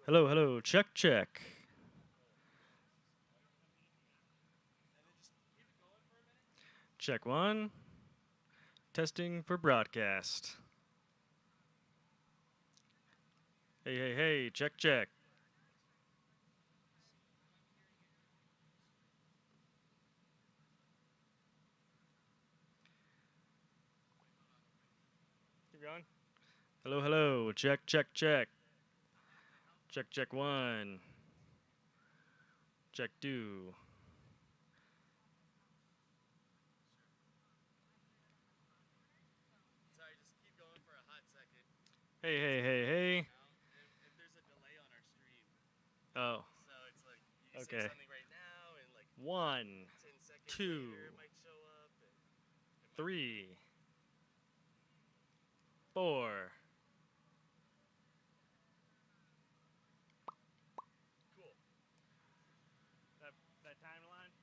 Hello, hello, check, check. Check one. Testing for broadcast. Hey, hey, hey, check, check. Keep going. Hello, hello, check, check, check. Check, check one. Check two. Sorry, just keep going for a hot second. Hey, It's hey, gonna hey, delay right hey. now. If there's a delay on our stream, Oh, so it's like you say okay. something right now, and like One, 10 seconds two, later it might show up, and it might be three, 4. cool. That timeline?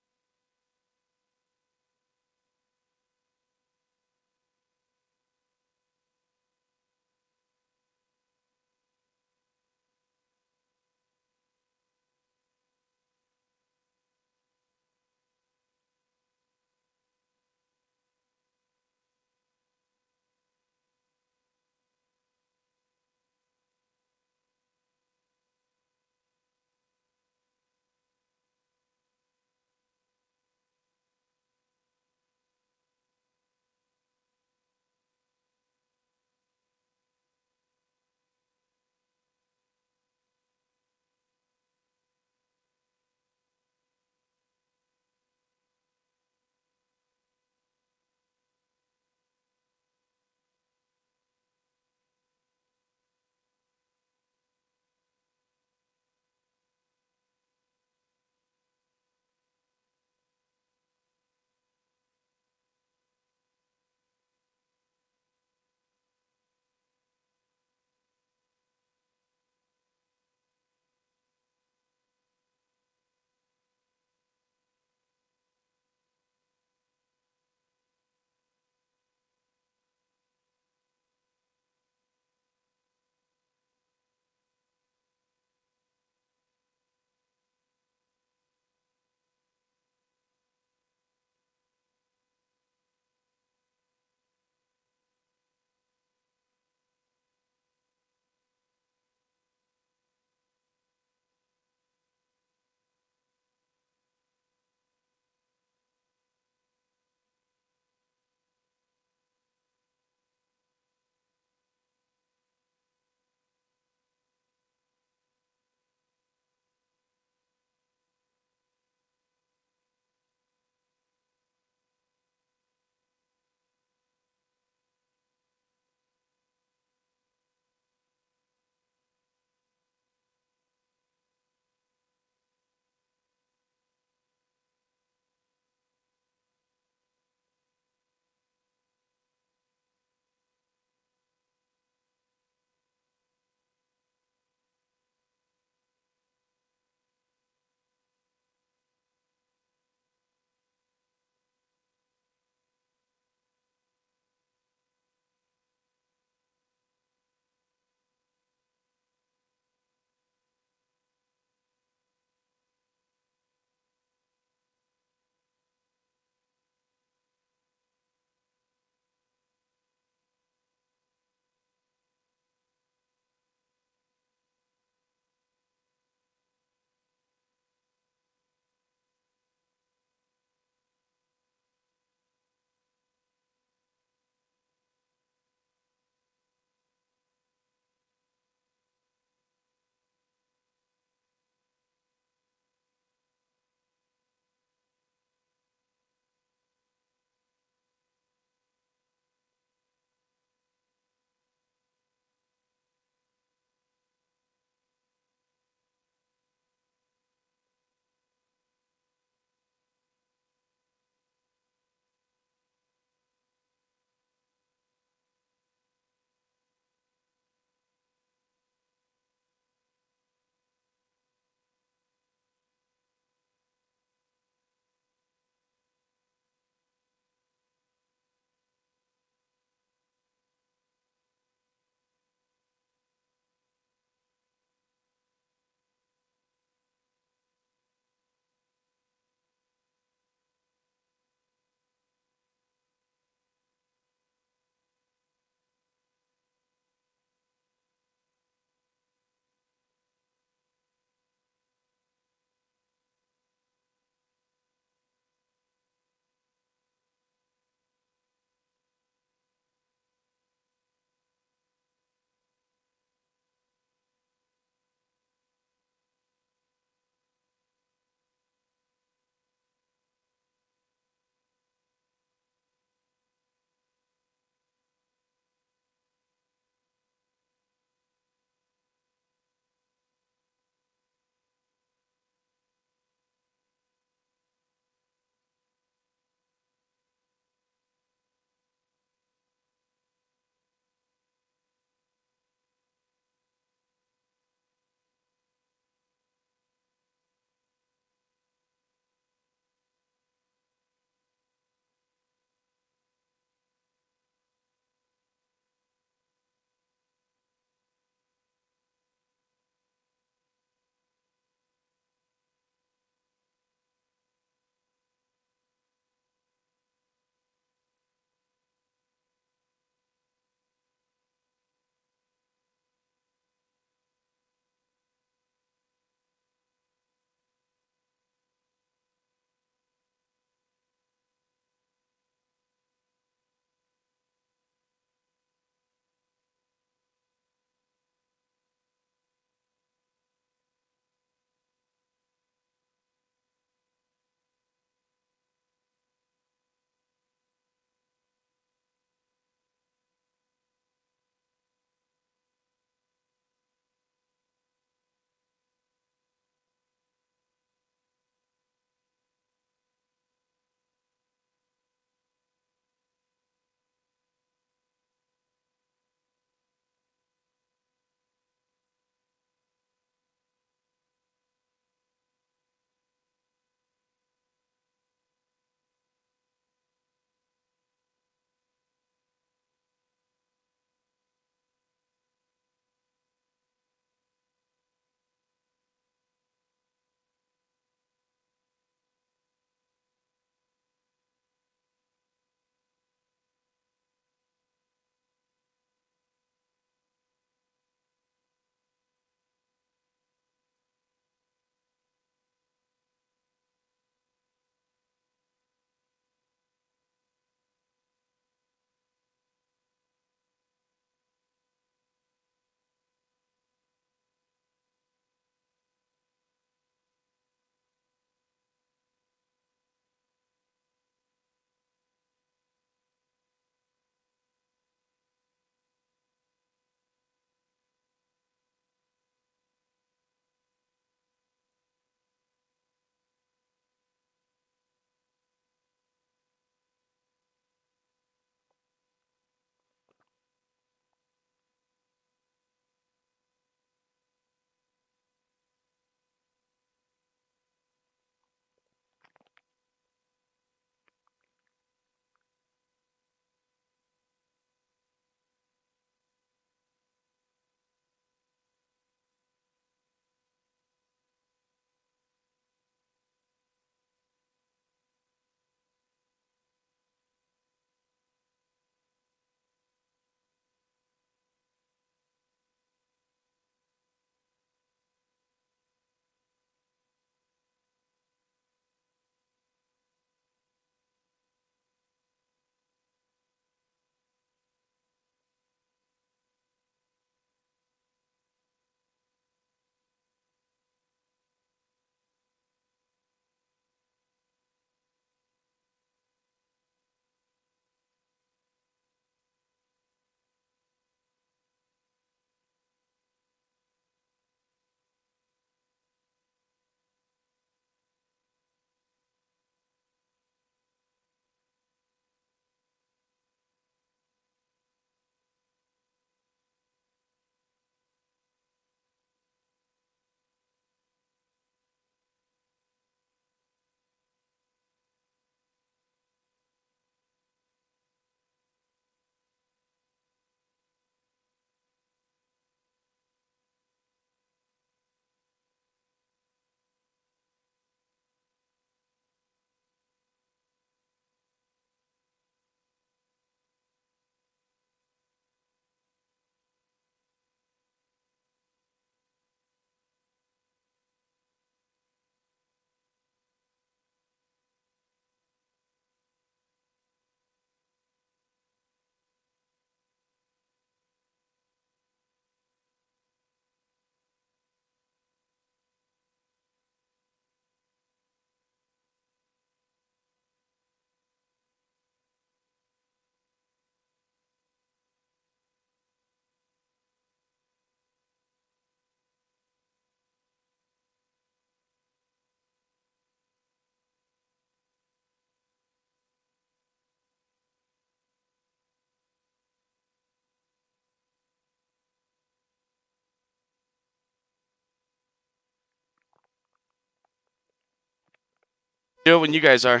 Do it when you guys are.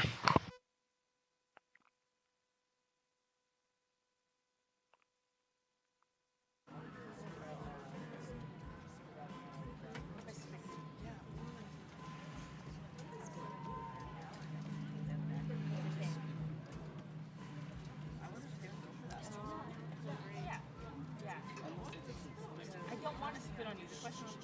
I don't want to spit on you. The question is,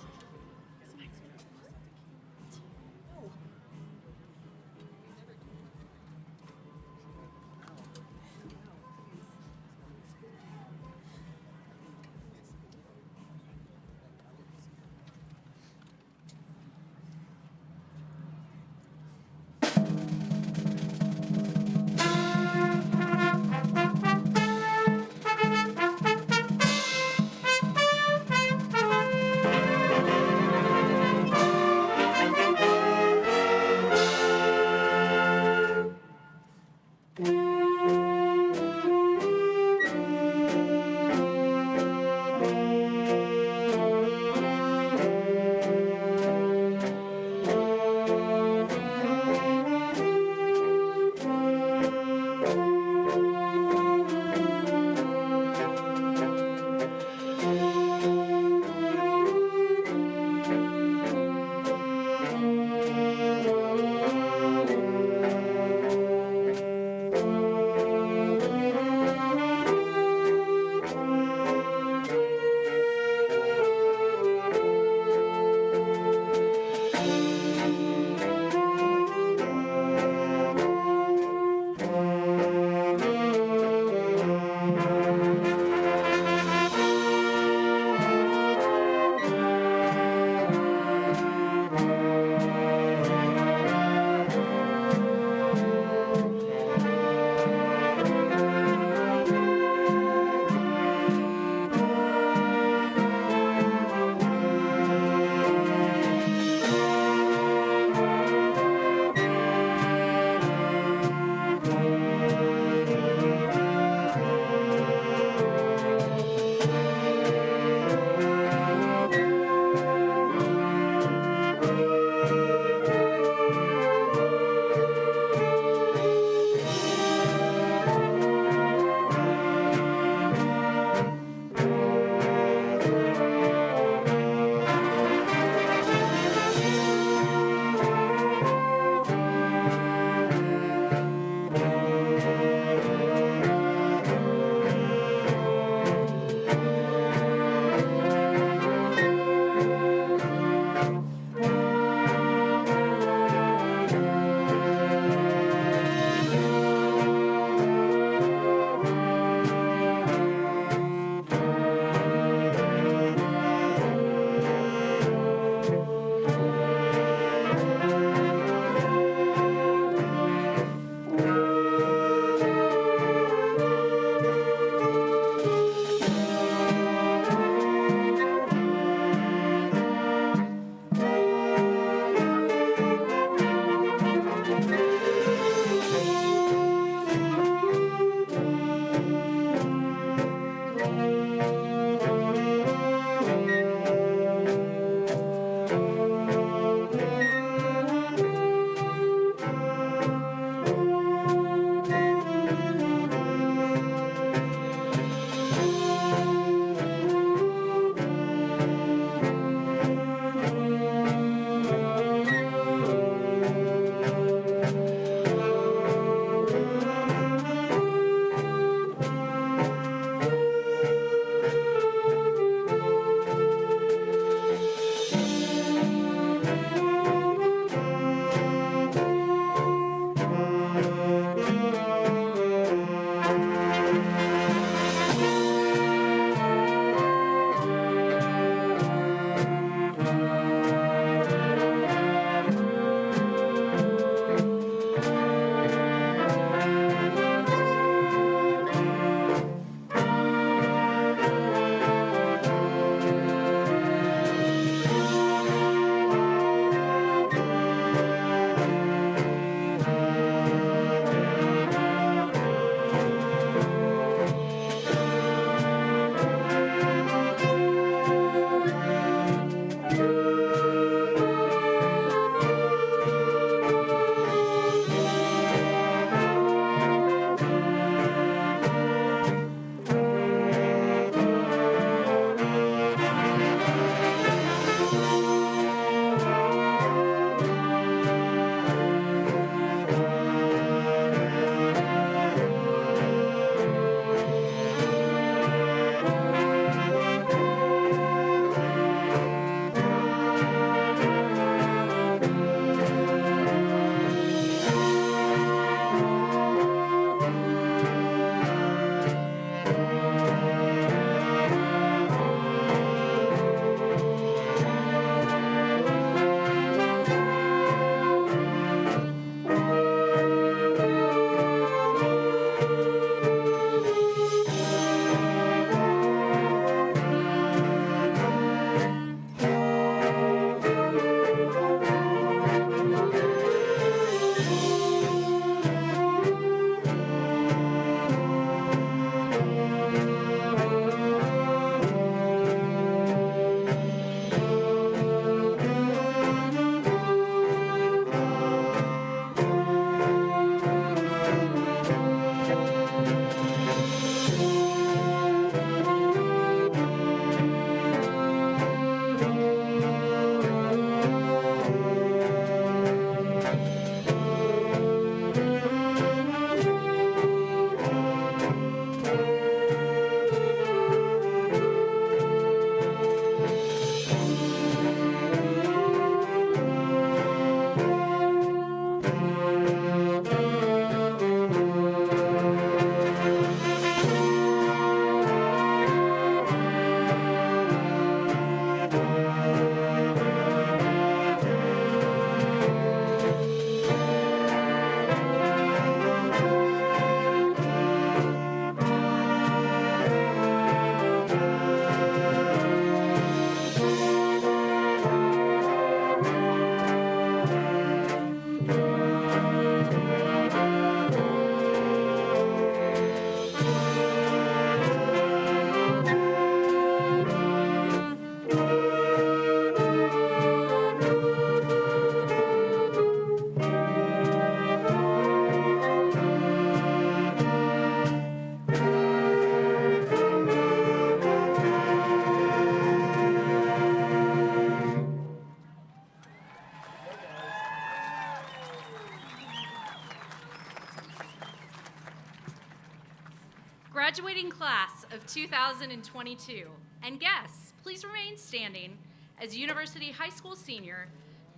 Graduating class of 2022, and guests, please remain standing as University High School senior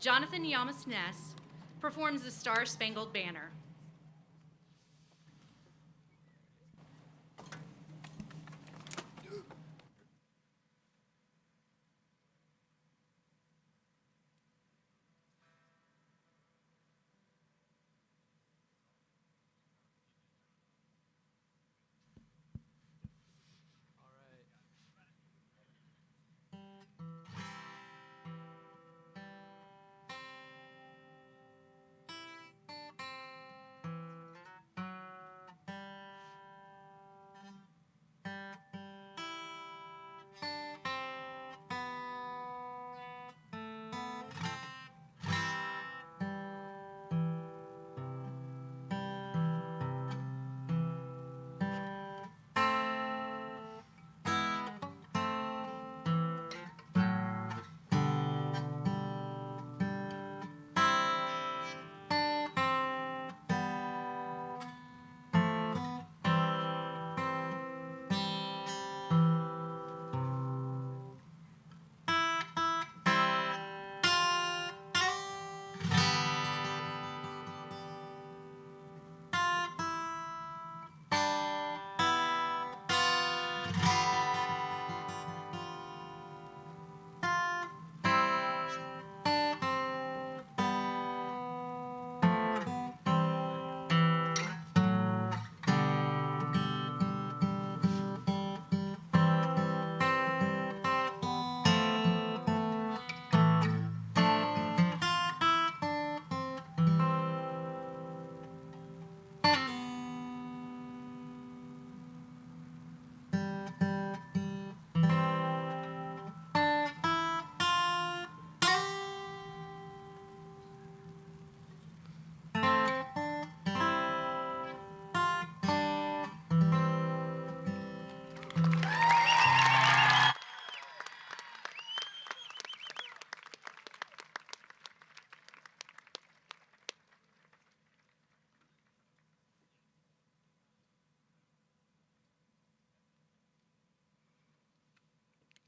Jonathan Yamas Ness performs the Star Spangled Banner.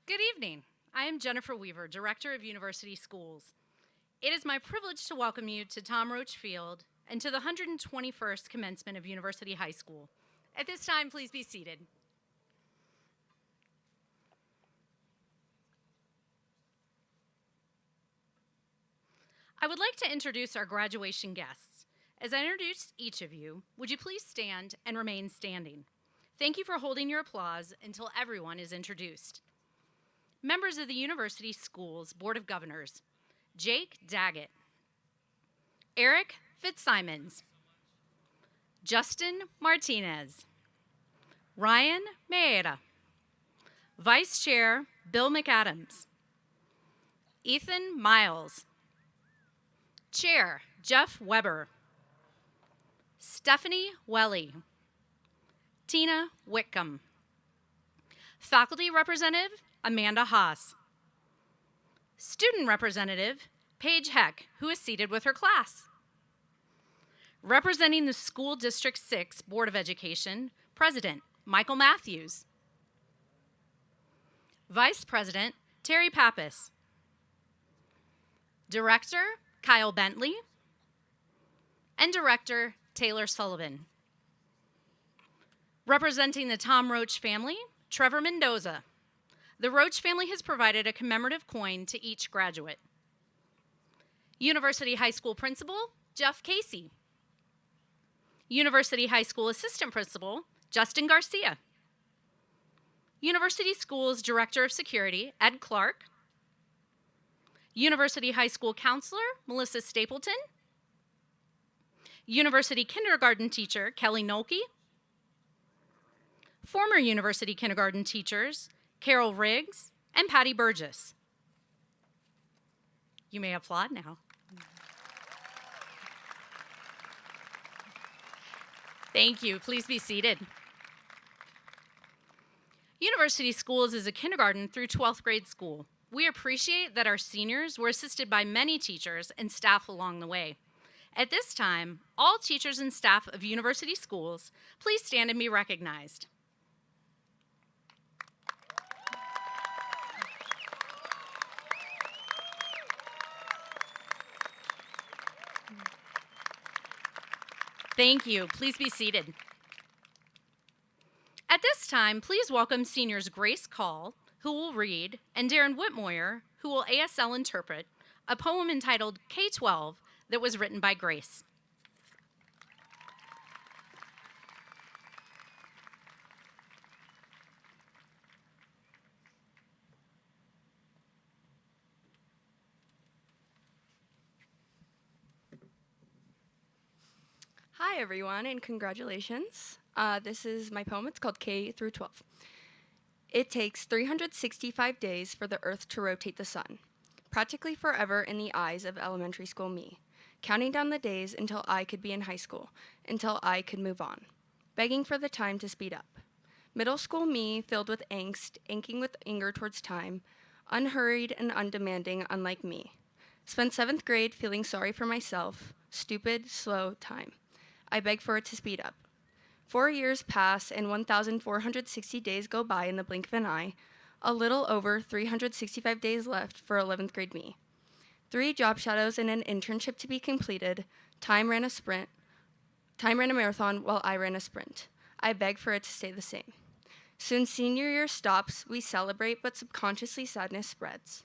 Good evening. I am Jennifer Weaver, Director of University Schools. It is my privilege to welcome you to Tom Roach Field and to the 121st commencement of University High School. At this time, please be seated. I would like to introduce our graduation guests. As I introduce each of you, would you please stand and remain standing? Thank you for holding your applause until everyone is introduced. Members of the University Schools Board of Governors, Jake Daggett, Eric Fitzsimons, Justin Martinez, Ryan Maeda, Vice Chair Bill McAdams, Ethan Miles, Chair Jeff Weber, Stephanie Welly, Tina Whitcomb, Faculty Representative Amanda Haas, Student Representative Paige Heck, who is seated with her class. Representing the School District 6 Board of Education, President Michael Matthews, Vice President Terry Pappas, Director Kyle Bentley, and Director Taylor Sullivan. Representing the Tom Roach family, Trevor Mendoza. The Roach family has provided a commemorative coin to each graduate. University High School Principal, Jeff Casey. University High School Assistant Principal, Justin Garcia. University Schools Director of Security, Ed Clark. University High School Counselor, Melissa Stapleton. University Kindergarten Teacher, Kelly Nolke. Former University Kindergarten teachers, Carol Riggs and Patty Burgess. You may applaud now. Thank you. Please be seated. University Schools is a kindergarten through 12th grade school. We appreciate that our seniors were assisted by many teachers and staff along the way. At this time, all teachers and staff of University Schools, please stand and be recognized. Thank you. Please be seated. At this time, please welcome seniors Grace Call, who will read, and Darren Whitmoyer, who will ASL interpret, a poem entitled K-12 that was written by Grace. Hi everyone, and congratulations. This is my poem. It's called K through 12. It takes 365 days for the earth to rotate the sun, practically forever in the eyes of elementary school me, counting down the days until I could be in high school, until I could move on, begging for the time to speed up. Middle school me filled with angst, aching with anger towards time, unhurried and undemanding, unlike me. Spent 7th grade feeling sorry for myself, stupid, slow time. I beg for it to speed up. 4 years pass and 1,460 days go by in the blink of an eye, a little over 365 days left for 11th grade me. 3 job shadows and an internship to be completed. Time ran a marathon while I ran a sprint. I beg for it to stay the same. Soon senior year stops, we celebrate, but subconsciously sadness spreads.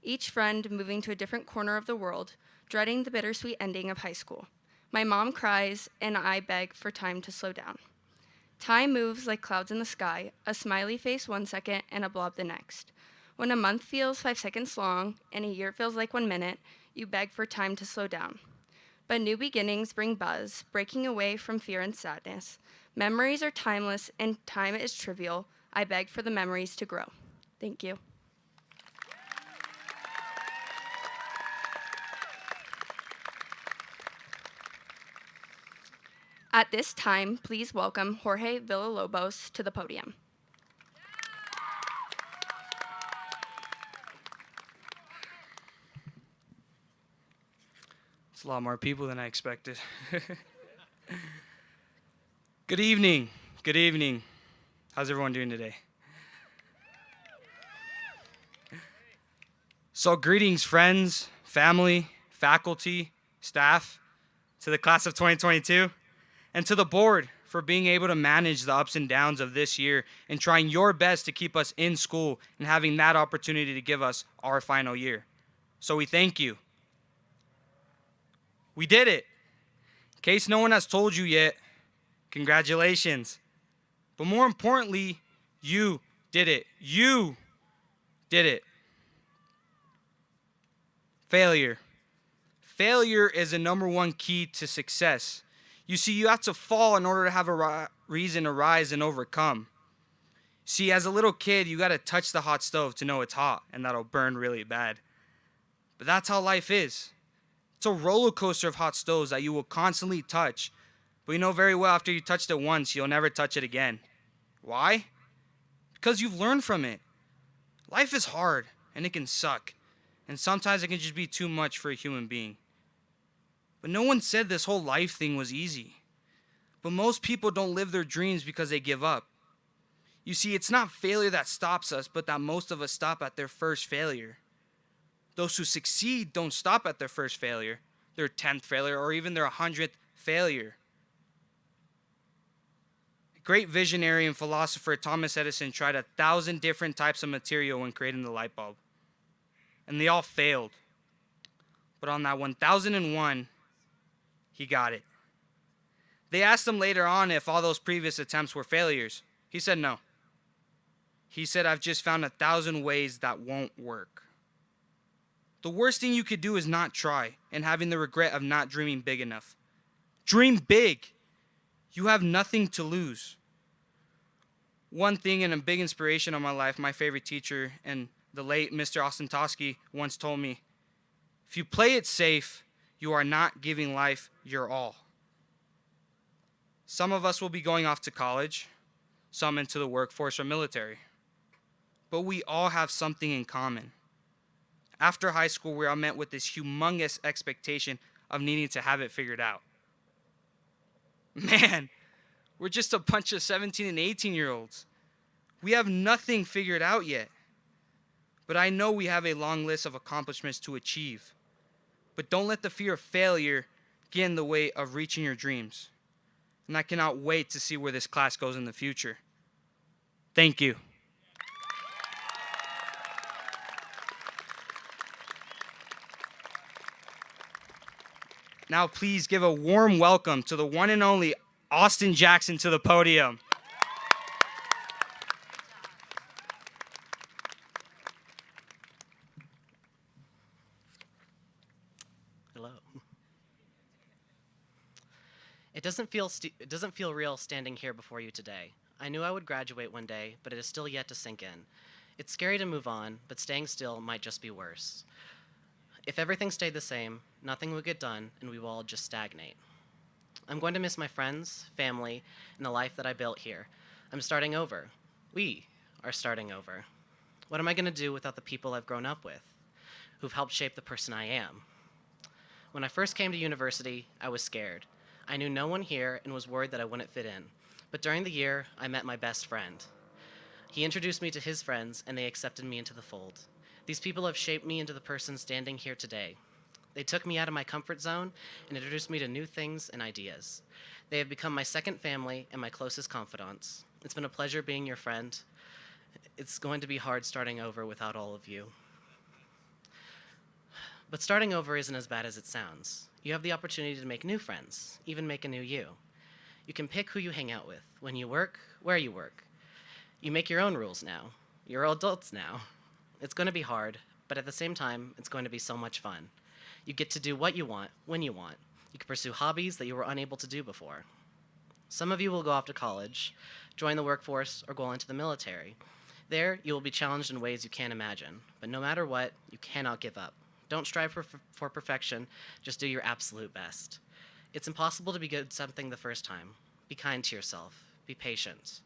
Each friend moving to a different corner of the world, dreading the bittersweet ending of high school. My mom cries, and I beg for time to slow down. Time moves like clouds in the sky, a smiley face 1 second and a blob the next. When a month feels 5 seconds long and a year feels like 1 minute, you beg for time to slow down. But new beginnings bring buzz, breaking away from fear and sadness. Memories are timeless and time is trivial. I beg for the memories to grow. Thank you. At this time, please welcome Jorge Villalobos to the podium. It's a lot more people than I expected. Good evening. Good evening. How's everyone doing today? So greetings, friends, family, faculty, staff, to the class of 2022. And to the board for being able to manage the ups and downs of this year and trying your best to keep us in school and having that opportunity to give us our final year. So we thank you. We did it. In case no one has told you yet, congratulations. But more importantly, you did it. You did it. Failure. Failure is the number one key to success. You see, you have to fall in order to have a reason to rise and overcome. See, as a little kid, you got to touch the hot stove to know it's hot, and that'll burn really bad. But that's how life is. It's a roller coaster of hot stoves that you will constantly touch. But you know very well after you touched it once, you'll never touch it again. Why? Because you've learned from it. Life is hard, and it can suck. And sometimes it can just be too much for a human being. But no one said this whole life thing was easy. But most people don't live their dreams because they give up. You see, it's not failure that stops us, but that most of us stop at their first failure. Those who succeed don't stop at their first failure, their 10th failure, or even their 100th failure. Great visionary and philosopher Thomas Edison tried 1,000 different types of material when creating the light bulb. And they all failed. But on that 1001, he got it. They asked him later on if all those previous attempts were failures. He said no. He said, I've just found 1,000 ways that won't work. The worst thing you could do is not try and having the regret of not dreaming big enough. Dream big. You have nothing to lose. One thing and a big inspiration of my life, my favorite teacher and the late Mr. Ostentowski once told me, if you play it safe, you are not giving life your all. Some of us will be going off to college, some into the workforce or military. But we all have something in common. After high school, we are met with this humongous expectation of needing to have it figured out. Man, we're just a bunch of 17 and 18-year-olds. We have nothing figured out yet. But I know we have a long list of accomplishments to achieve. But don't let the fear of failure get in the way of reaching your dreams. and I cannot wait to see where this class goes in the future. Thank you. Now please give a warm welcome to the one and only Austin Jackson to the podium. Hello. It doesn't feel real standing here before you today. I knew I would graduate one day, but it is still yet to sink in. It's scary to move on, but staying still might just be worse. If everything stayed the same, nothing would get done, and we will all just stagnate. I'm going to miss my friends, family, and the life that I built here. I'm starting over. We are starting over. What am I going to do without the people I've grown up with, who've helped shape the person I am? When I first came to university, I was scared. I knew no one here and was worried that I wouldn't fit in. But during the year, I met my best friend. He introduced me to his friends, and they accepted me into the fold. These people have shaped me into the person standing here today. They took me out of my comfort zone and introduced me to new things and ideas. They have become my second family and my closest confidants. It's been a pleasure being your friend. It's going to be hard starting over without all of you. But starting over isn't as bad as it sounds. You have the opportunity to make new friends, even make a new you. You can pick who you hang out with, when you work, where you work. You make your own rules now. You're adults now. It's going to be hard, but at the same time, it's going to be so much fun. You get to do what you want, when you want. You can pursue hobbies that you were unable to do before. Some of you will go off to college, join the workforce, or go into the military. There, you will be challenged in ways you can't imagine. But no matter what, you cannot give up. Don't strive for perfection, just do your absolute best. It's impossible to be good at something the first time. Be kind to yourself. Be patient.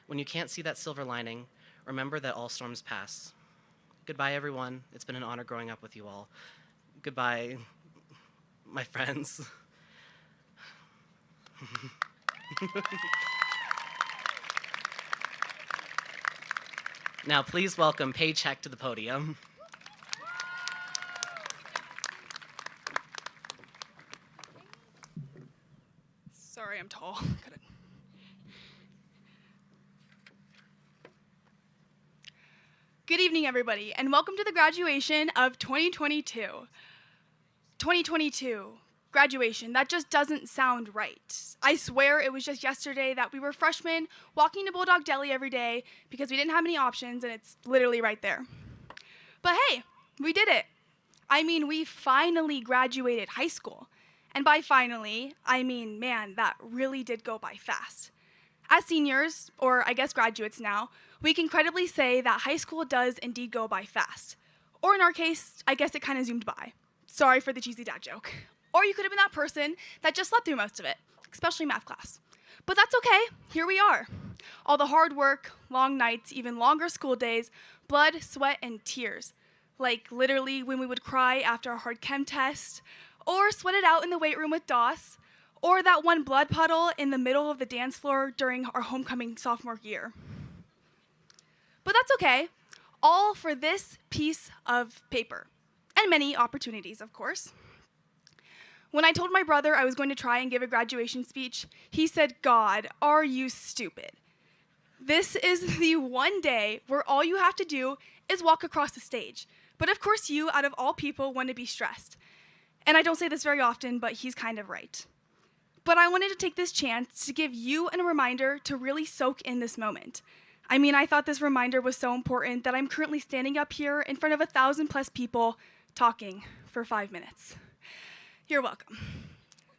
When you can't see that silver lining, remember that all storms pass. Goodbye, everyone. It's been an honor growing up with you all. Goodbye, my friends. Now, please welcome Paycheck to the podium. Sorry, I'm tall. Good evening, everybody, and welcome to the graduation of 2022. 2022, graduation, that just doesn't sound right. I swear it was just yesterday that we were freshmen walking to Bulldog Deli every day because we didn't have any options, and it's literally right there. But hey, we did it. I mean, we finally graduated high school. And by finally, I mean, man, that really did go by fast. As seniors, or I guess graduates now, we can credibly say that high school does indeed go by fast. Or in our case, I guess it kind of zoomed by. Sorry for the cheesy dad joke. Or you could have been that person that just slept through most of it, especially math class. But that's okay, here we are. All the hard work, long nights, even longer school days, blood, sweat, and tears. Like literally when we would cry after a hard chem test, or sweat it out in the weight room with DOS, or that one blood puddle in the middle of the dance floor during our homecoming sophomore year. But that's okay, all for this piece of paper, and many opportunities, of course. When I told my brother I was going to try and give a graduation speech, he said, "God, are you stupid? This is the one day where all you have to do is walk across the stage. But of course you, out of all people, want to be stressed." And I don't say this very often, but he's kind of right. But I wanted to take this chance to give you a reminder to really soak in this moment. I mean, I thought this reminder was so important that I'm currently standing up here in front of 1,000+ people talking for 5 minutes. You're welcome.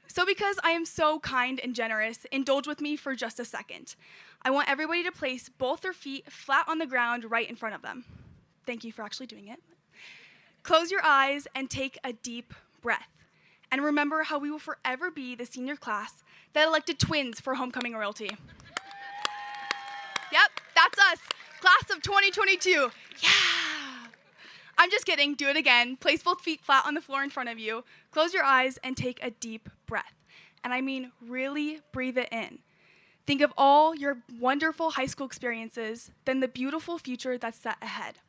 So because I am so kind and generous, indulge with me for just a second. I want everybody to place both their feet flat on the ground right in front of them. Thank you for actually doing it. Close your eyes and take a deep breath. And remember how we will forever be the senior class that elected twins for homecoming royalty. Yep, that's us, class of 2022. Yeah! I'm just kidding, do it again. Place both feet flat on the floor in front of you. Close your eyes and take a deep breath. And I mean, really breathe it in. Think of all your wonderful high school experiences, then the beautiful future that's set ahead.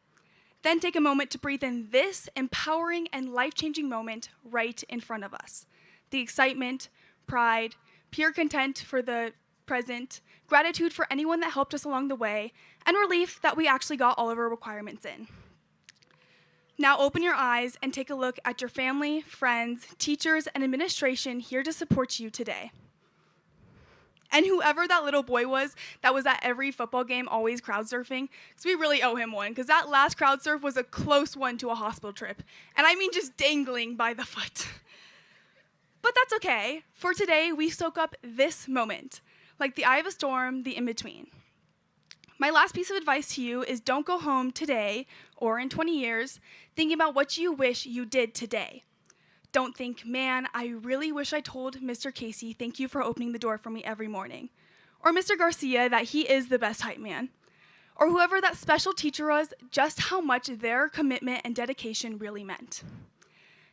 Then take a moment to breathe in this empowering and life-changing moment right in front of us. The excitement, pride, pure content for the present, gratitude for anyone that helped us along the way, and relief that we actually got all of our requirements in. Now open your eyes and take a look at your family, friends, teachers, and administration here to support you today. And whoever that little boy was that was at every football game always crowd surfing, because we really owe him one, because that last crowd surf was a close one to a hospital trip. And I mean just dangling by the foot. But that's okay. For today, we soak up this moment, like the eye of a storm, the in-between. My last piece of advice to you is don't go home today or in 20 years thinking about what you wish you did today. Don't think, man, I really wish I told Mr. Casey thank you for opening the door for me every morning. Or Mr. Garcia that he is the best hype man. Or whoever that special teacher was, just how much their commitment and dedication really meant.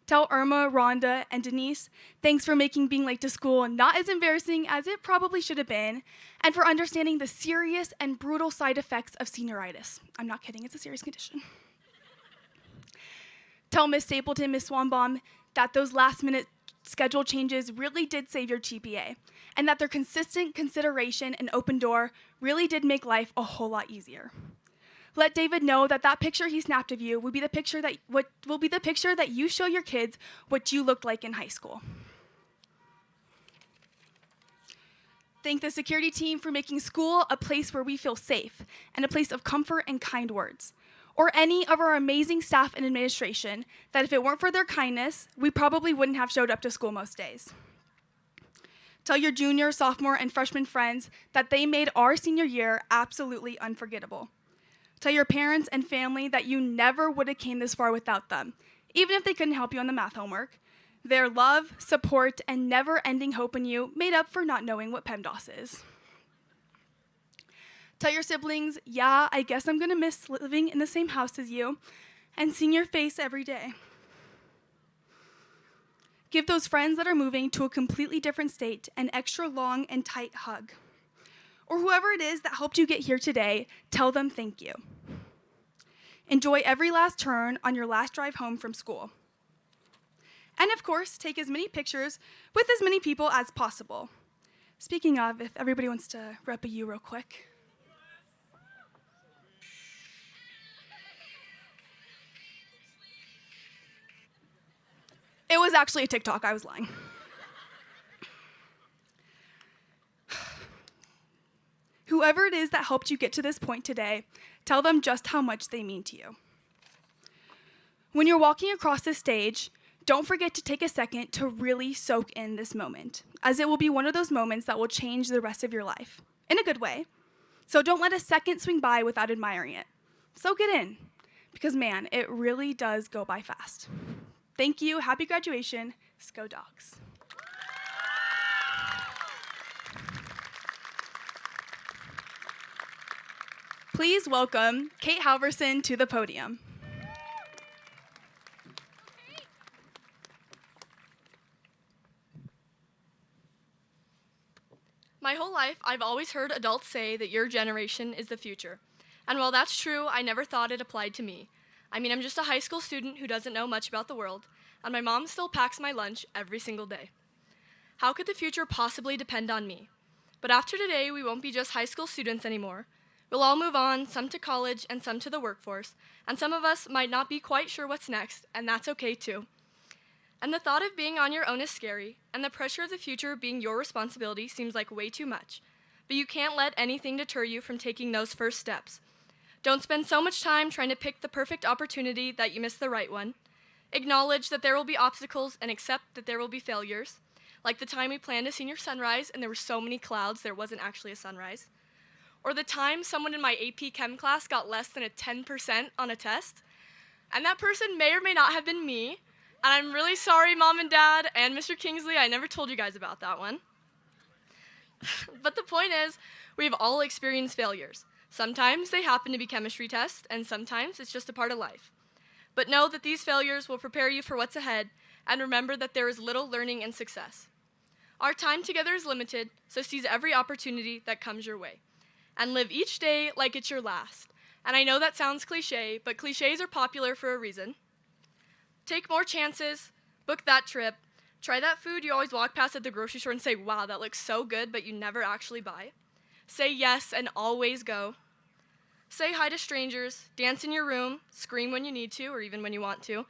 Tell Irma, Rhonda, and Denise, thanks for making being late to school not as embarrassing as it probably should have been, and for understanding the serious and brutal side effects of senioritis. I'm not kidding, it's a serious condition. Tell Miss Stapleton, Miss Swanbaum, that those last-minute schedule changes really did save your GPA, and that their consistent consideration and open door really did make life a whole lot easier. Let David know that that picture he snapped of you will be the picture that you show your kids what you looked like in high school. Thank the security team for making school a place where we feel safe and a place of comfort and kind words. Or any of our amazing staff and administration that if it weren't for their kindness, we probably wouldn't have showed up to school most days. Tell your junior, sophomore, and freshman friends that they made our senior year absolutely unforgettable. Tell your parents and family that you never would have came this far without them, even if they couldn't help you on the math homework. Their love, support, and never-ending hope in you made up for not knowing what PEMDAS is. Tell your siblings, yeah, I guess I'm gonna miss living in the same house as you and seeing your face every day. Give those friends that are moving to a completely different state an extra long and tight hug. Or whoever it is that helped you get here today, tell them thank you. Enjoy every last turn on your last drive home from school. And of course, take as many pictures with as many people as possible. Speaking of, if everybody wants to rep a you real quick. It was actually a TikTok, I was lying. Whoever it is that helped you get to this point today, tell them just how much they mean to you. When you're walking across this stage, don't forget to take a second to really soak in this moment, as it will be one of those moments that will change the rest of your life, in a good way. So don't let a second swing by without admiring it. Soak it in, because man, it really does go by fast. Thank you, happy graduation, Go Dogs. Please welcome Kate Halverson to the podium. My whole life, I've always heard adults say that your generation is the future. And while that's true, I never thought it applied to me. I mean, I'm just a high school student who doesn't know much about the world, and my mom still packs my lunch every single day. How could the future possibly depend on me? But after today, we won't be just high school students anymore. We'll all move on, some to college and some to the workforce, and some of us might not be quite sure what's next, and that's okay too. And the thought of being on your own is scary, and the pressure of the future being your responsibility seems like way too much. But you can't let anything deter you from taking those first steps. Don't spend so much time trying to pick the perfect opportunity that you miss the right one. Acknowledge that there will be obstacles and accept that there will be failures, like the time we planned a senior sunrise and there were so many clouds there wasn't actually a sunrise. Or the time someone in my AP Chem class got less than a 10% on a test. And that person may or may not have been me. And I'm really sorry, Mom and Dad and Mr. Kingsley, I never told you guys about that one. But the point is, we've all experienced failures. Sometimes they happen to be chemistry tests, and sometimes it's just a part of life. But know that these failures will prepare you for what's ahead, and remember that there is little learning in success. Our time together is limited, so seize every opportunity that comes your way. And live each day like it's your last. And I know that sounds cliche, but cliches are popular for a reason. Take more chances, book that trip, Try that food you always walk past at the grocery store and say, wow, that looks so good, but you never actually buy. Say yes and always go. Say hi to strangers, dance in your room, scream when you need to or even when you want to,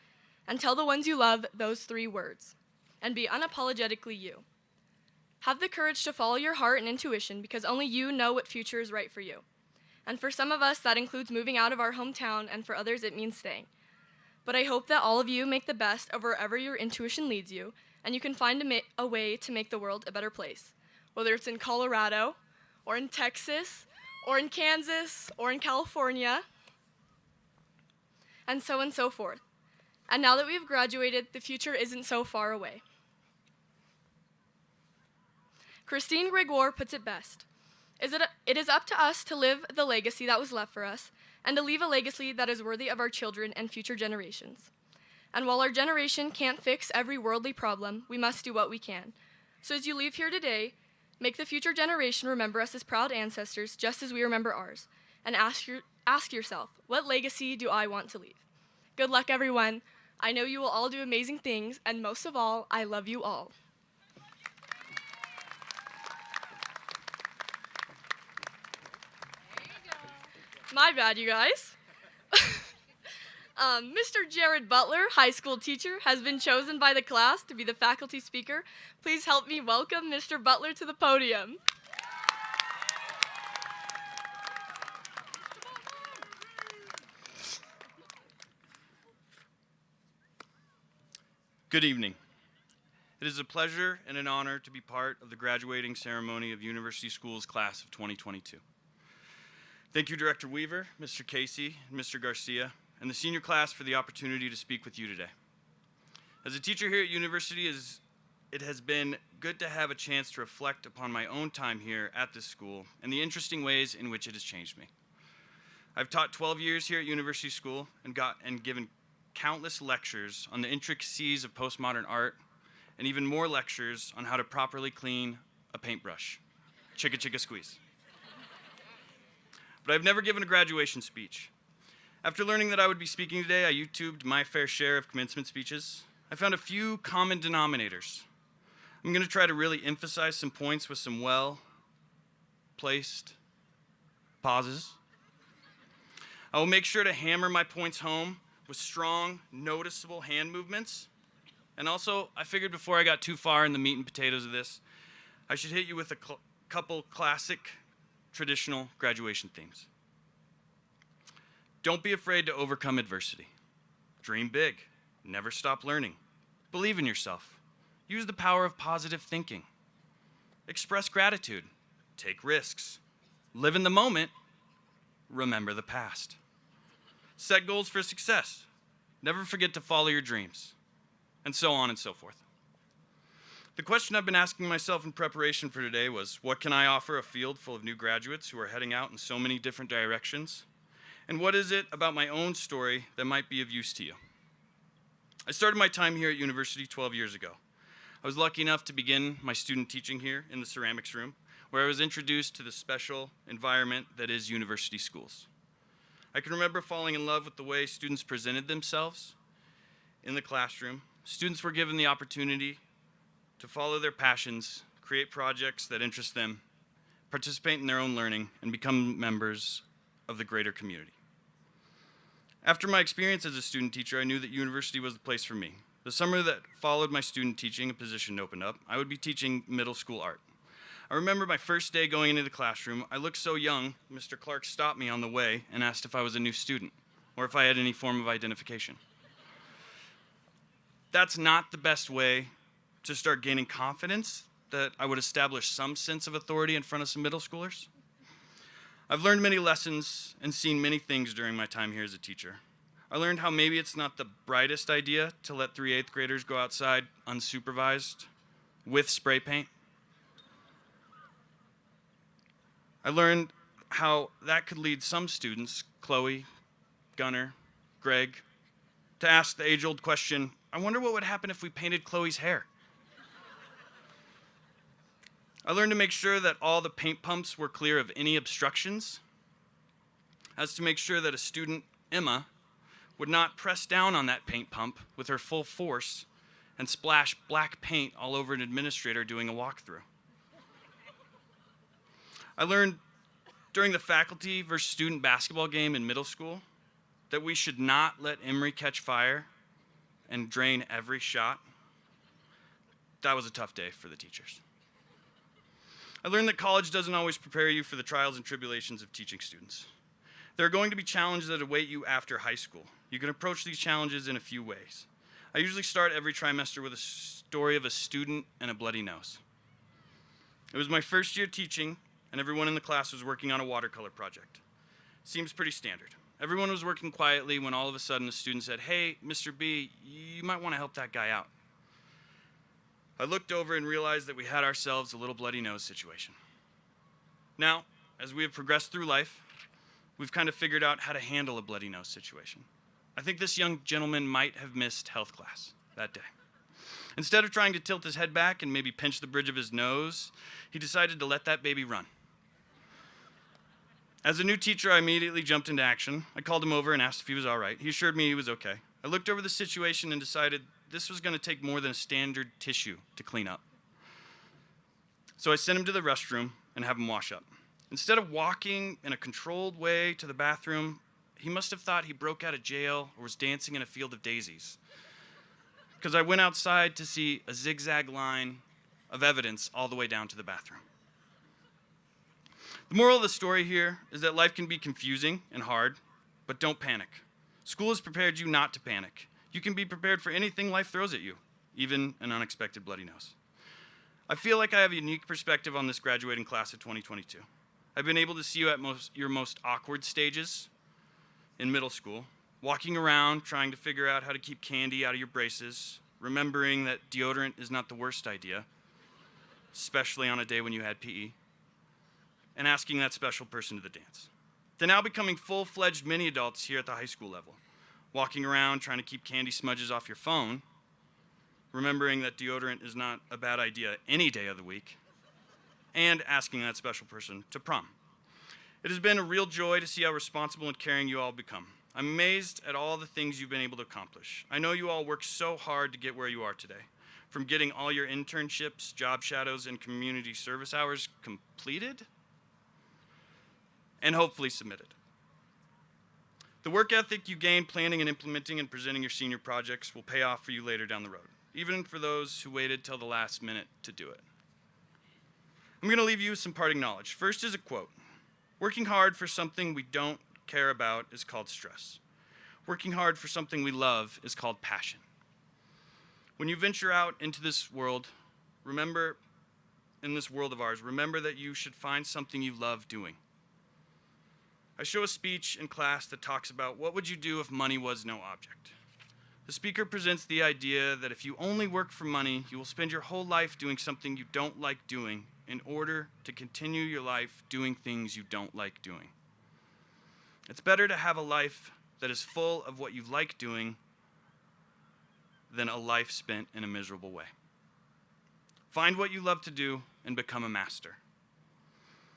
and tell the ones you love those 3 words. And be unapologetically you. Have the courage to follow your heart and intuition because only you know what future is right for you. And for some of us, that includes moving out of our hometown, and for others, it means staying. But I hope that all of you make the best of wherever your intuition leads you, and you can find a way to make the world a better place, whether it's in Colorado, or in Texas, or in Kansas, or in California, and so forth. And now that we've graduated, the future isn't so far away. Christine Gregoire puts it best. It is up to us to live the legacy that was left for us, and to leave a legacy that is worthy of our children and future generations. And while our generation can't fix every worldly problem, we must do what we can. So as you leave here today, make the future generation remember us as proud ancestors, just as we remember ours, and ask yourself, what legacy do I want to leave? Good luck, everyone. I know you will all do amazing things, and most of all, I love you all. My bad, you guys. Mr. Jared Butler, high school teacher, has been chosen by the class to be the faculty speaker. Please help me welcome Mr. Butler to the podium. Good evening. It is a pleasure and an honor to be part of the graduating ceremony of University Schools Class of 2022. Thank you, Director Weaver, Mr. Casey, and Mr. Garcia, and the senior class for the opportunity to speak with you today. As a teacher here at university, it has been good to have a chance to reflect upon my own time here at this school and the interesting ways in which it has changed me. I've taught 12 years here at University School and given countless lectures on the intricacies of postmodern art, and even more lectures on how to properly clean a paintbrush. Chicka chicka squeeze. But I've never given a graduation speech. After learning that I would be speaking today, I YouTubed my fair share of commencement speeches. I found a few common denominators. I'm going to try to really emphasize some points with some well-placed pauses. I will make sure to hammer my points home with strong, noticeable hand movements. And also, I figured before I got too far in the meat and potatoes of this, I should hit you with a couple classic, traditional graduation themes. Don't be afraid to overcome adversity. Dream big. Never stop learning. Believe in yourself. Use the power of positive thinking. Express gratitude. Take risks. Live in the moment. Remember the past. Set goals for success. Never forget to follow your dreams. And so on and so forth. The question I've been asking myself in preparation for today was, what can I offer a field full of new graduates who are heading out in so many different directions? And what is it about my own story that might be of use to you? I started my time here at university 12 years ago. I was lucky enough to begin my student teaching here in the ceramics room, where I was introduced to the special environment that is university schools. I can remember falling in love with the way students presented themselves in the classroom. Students were given the opportunity to follow their passions, create projects that interest them, participate in their own learning, and become members of the greater community. After my experience as a student teacher, I knew that university was the place for me. The summer that followed my student teaching, a position opened up. I would be teaching middle school art. I remember my first day going into the classroom. I looked so young, Mr. Clark stopped me on the way and asked if I was a new student or if I had any form of identification. That's not the best way to start gaining confidence that I would establish some sense of authority in front of some middle schoolers. I've learned many lessons and seen many things during my time here as a teacher. I learned how maybe it's not the brightest idea to let 3 8th graders go outside unsupervised with spray paint. I learned how that could lead some students, Chloe, Gunnar, Greg, to ask the age-old question, I wonder what would happen if we painted Chloe's hair. I learned to make sure that all the paint pumps were clear of any obstructions, as to make sure that a student, Emma, would not press down on that paint pump with her full force and splash black paint all over an administrator doing a walkthrough. I learned during the faculty versus student basketball game in middle school that we should not let Emory catch fire and drain every shot. That was a tough day for the teachers. I learned that college doesn't always prepare you for the trials and tribulations of teaching students. There are going to be challenges that await you after high school. You can approach these challenges in a few ways. I usually start every trimester with a story of a student and a bloody nose. It was my first year teaching, and everyone in the class was working on a watercolor project. Seems pretty standard. Everyone was working quietly when all of a sudden a student said, "Hey, Mr. B, you might want to help that guy out." I looked over and realized that we had ourselves a little bloody nose situation. Now, as we have progressed through life, we've kind of figured out how to handle a bloody nose situation. I think this young gentleman might have missed health class that day. Instead of trying to tilt his head back and maybe pinch the bridge of his nose, he decided to let that baby run. As a new teacher, I immediately jumped into action. I called him over and asked if he was all right. He assured me he was okay. I looked over the situation and decided this was going to take more than a standard tissue to clean up. So I sent him to the restroom and have him wash up. Instead of walking in a controlled way to the bathroom, he must have thought he broke out of jail or was dancing in a field of daisies. Because I went outside to see a zigzag line of evidence all the way down to the bathroom. The moral of the story here is that life can be confusing and hard, but don't panic. School has prepared you not to panic. You can be prepared for anything life throws at you, even an unexpected bloody nose. I feel like I have a unique perspective on this graduating class of 2022. I've been able to see you at your most awkward stages in middle school, walking around trying to figure out how to keep candy out of your braces, remembering that deodorant is not the worst idea, especially on a day when you had PE, and asking that special person to the dance. To now becoming full-fledged mini-adults here at the high school level, walking around trying to keep candy smudges off your phone, remembering that deodorant is not a bad idea any day of the week, and asking that special person to prom. It has been a real joy to see how responsible and caring you all become. I'm amazed at all the things you've been able to accomplish. I know you all worked so hard to get where you are today, from getting all your internships, job shadows, and community service hours completed, and hopefully submitted. The work ethic you gain planning and implementing and presenting your senior projects will pay off for you later down the road, even for those who waited till the last minute to do it. I'm going to leave you with some parting knowledge. First is a quote. Working hard for something we don't care about is called stress. Working hard for something we love is called passion. When you venture out into this world, remember, in this world of ours, remember that you should find something you love doing. I show a speech in class that talks about what would you do if money was no object. The speaker presents the idea that if you only work for money, you will spend your whole life doing something you don't like doing in order to continue your life doing things you don't like doing. It's better to have a life that is full of what you like doing than a life spent in a miserable way. Find what you love to do and become a master.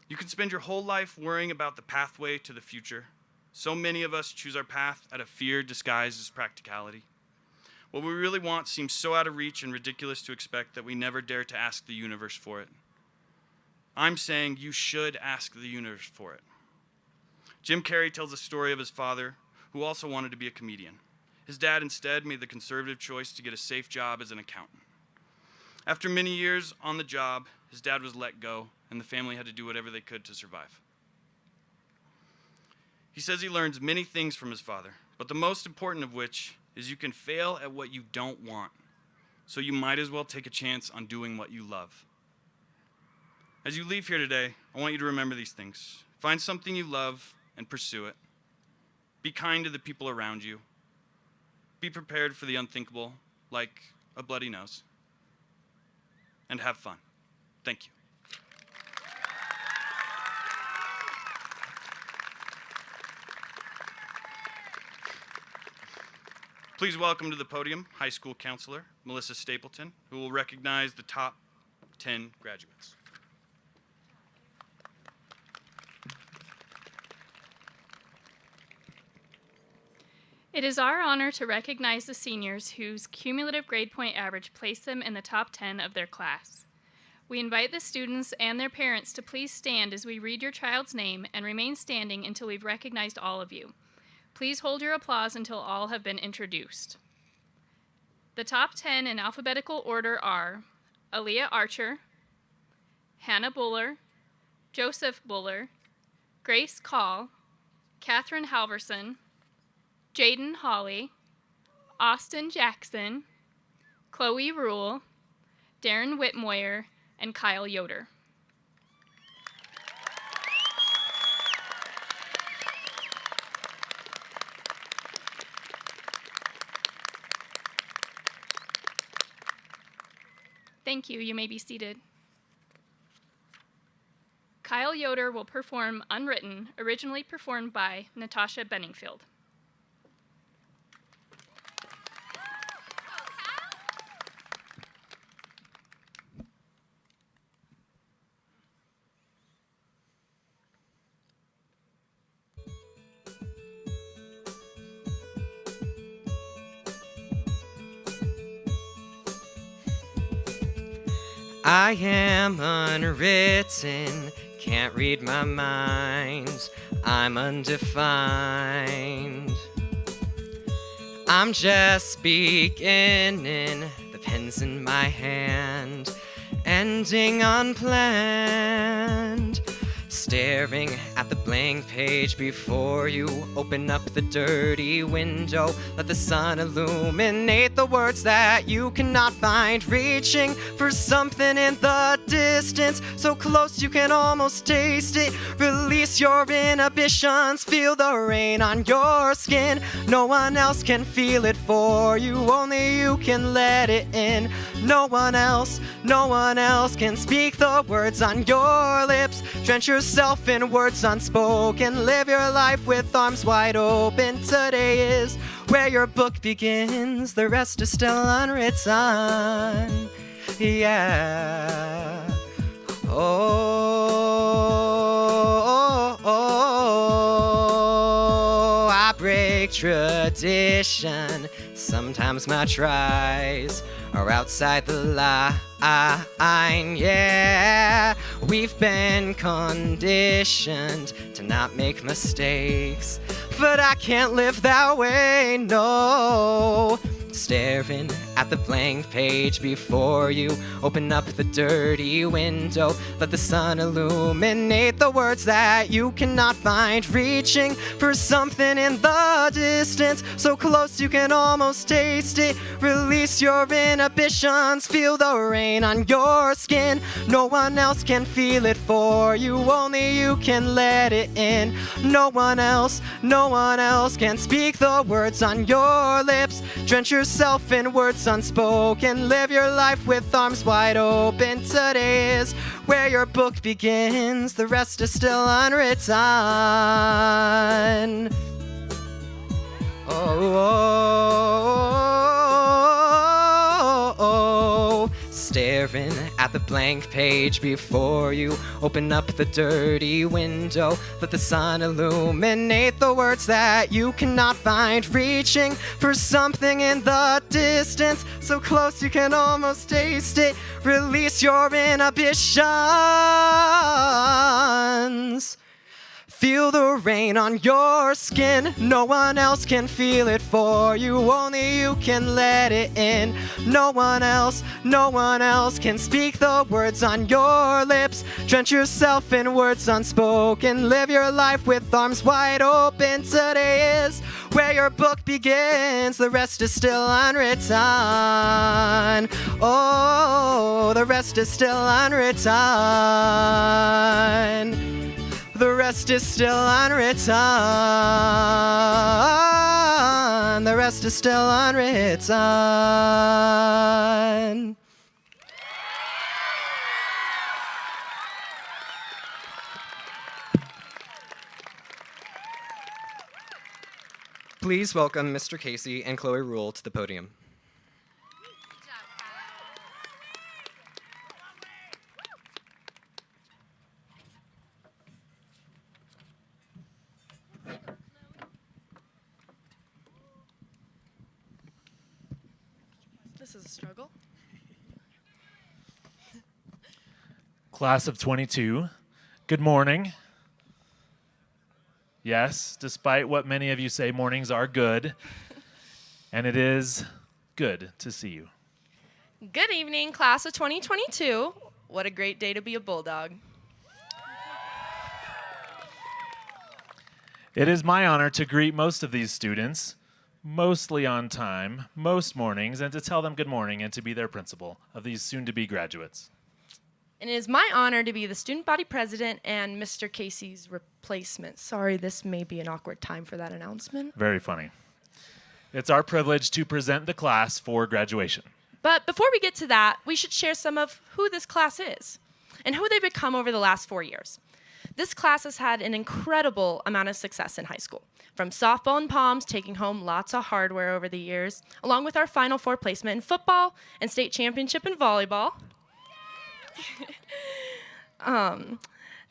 You can spend your whole life worrying about the pathway to the future. So many of us choose our path out of fear disguised as practicality. What we really want seems so out of reach and ridiculous to expect that we never dare to ask the universe for it. I'm saying you should ask the universe for it. Jim Carrey tells a story of his father, who also wanted to be a comedian. His dad instead made the conservative choice to get a safe job as an accountant. After many years on the job, his dad was let go, and the family had to do whatever they could to survive. He says he learns many things from his father, but the most important of which is you can fail at what you don't want, so you might as well take a chance on doing what you love. As you leave here today, I want you to remember these things. Find something you love and pursue it. Be kind to the people around you. Be prepared for the unthinkable, like a bloody nose. And have fun. Thank you. Please welcome to the podium high school counselor Melissa Stapleton, who will recognize the top 10 graduates. It is our honor to recognize the seniors whose cumulative grade point average placed them in the top 10 of their class. We invite the students and their parents to please stand as we read your child's name and remain standing until we've recognized all of you. Please hold your applause until all have been introduced. The top 10 in alphabetical order are Aaliyah Archer, Hannah Buller, Joseph Buller, Grace Call, Catherine Halverson, Jaden Hawley, Austin Jackson, Chloe Rule, Darren Whitmoyer, and Kyle Yoder. Thank you. You may be seated. Kyle Yoder will perform Unwritten, originally performed by Natasha Benningfield. I am unwritten, can't read my mind, I'm undefined. I'm just beginning, the pen's in my hand, ending unplanned. Staring at the blank page before you, open up the dirty window, let the sun illuminate the words that you cannot find, reaching for something in the distance, so close you can almost taste it. Release your inhibitions, feel the rain on your skin. No one else can feel it for you, only you can let it in. No one else can speak the words on your lips. Drench yourself in words unspoken, live your life with arms wide open. Today is where your book begins, the rest is still unwritten. Yeah. Oh, I break tradition. Sometimes my tries are outside the line. Yeah, we've been conditioned to not make mistakes, but I can't live that way, no. Staring at the blank page before you, open up the dirty window, let the sun illuminate the words that you cannot find, reaching for something in the distance, so close you can almost taste it. Release your inhibitions, feel the rain on your skin. No one else can feel it for you, only you can let it in. No one else can speak the words on your lips. Drench yourself in words unspoken, live your life with arms wide open. Today is where your book begins, the rest is still unwritten. Oh, staring at the blank page before you, open up the dirty window, let the sun illuminate the words that you cannot find, reaching for something in the distance, so close you can almost taste it. Release your inhibitions, feel the rain on your skin. No one else can feel it for you, only you can let it in. No one else can speak the words on your lips. Drench yourself in words unspoken, live your life with arms wide open. Today is where your book begins, the rest is still unwritten. Oh, the rest is still unwritten. The rest is still unwritten. The rest is still unwritten. Please welcome Mr. Casey and Chloe Rule to the podium. is a struggle. Class of 22, good morning. Yes, despite what many of you say, mornings are good, and it is good to see you. Good evening, class of 2022. What a great day to be a Bulldog. It is my honor to greet most of these students, mostly on time, most mornings, and to tell them good morning and to be their principal of these soon-to-be graduates. And it is my honor to be the student body president and Mr. Casey's replacement. Sorry, this may be an awkward time for that announcement. Very funny. It's our privilege to present the class for graduation. But before we get to that, we should share some of who this class is and who they've become over the last 4 years. This class has had an incredible amount of success in high school, from softball and Palms taking home lots of hardware over the years, along with our Final Four placement in football and state championship in volleyball.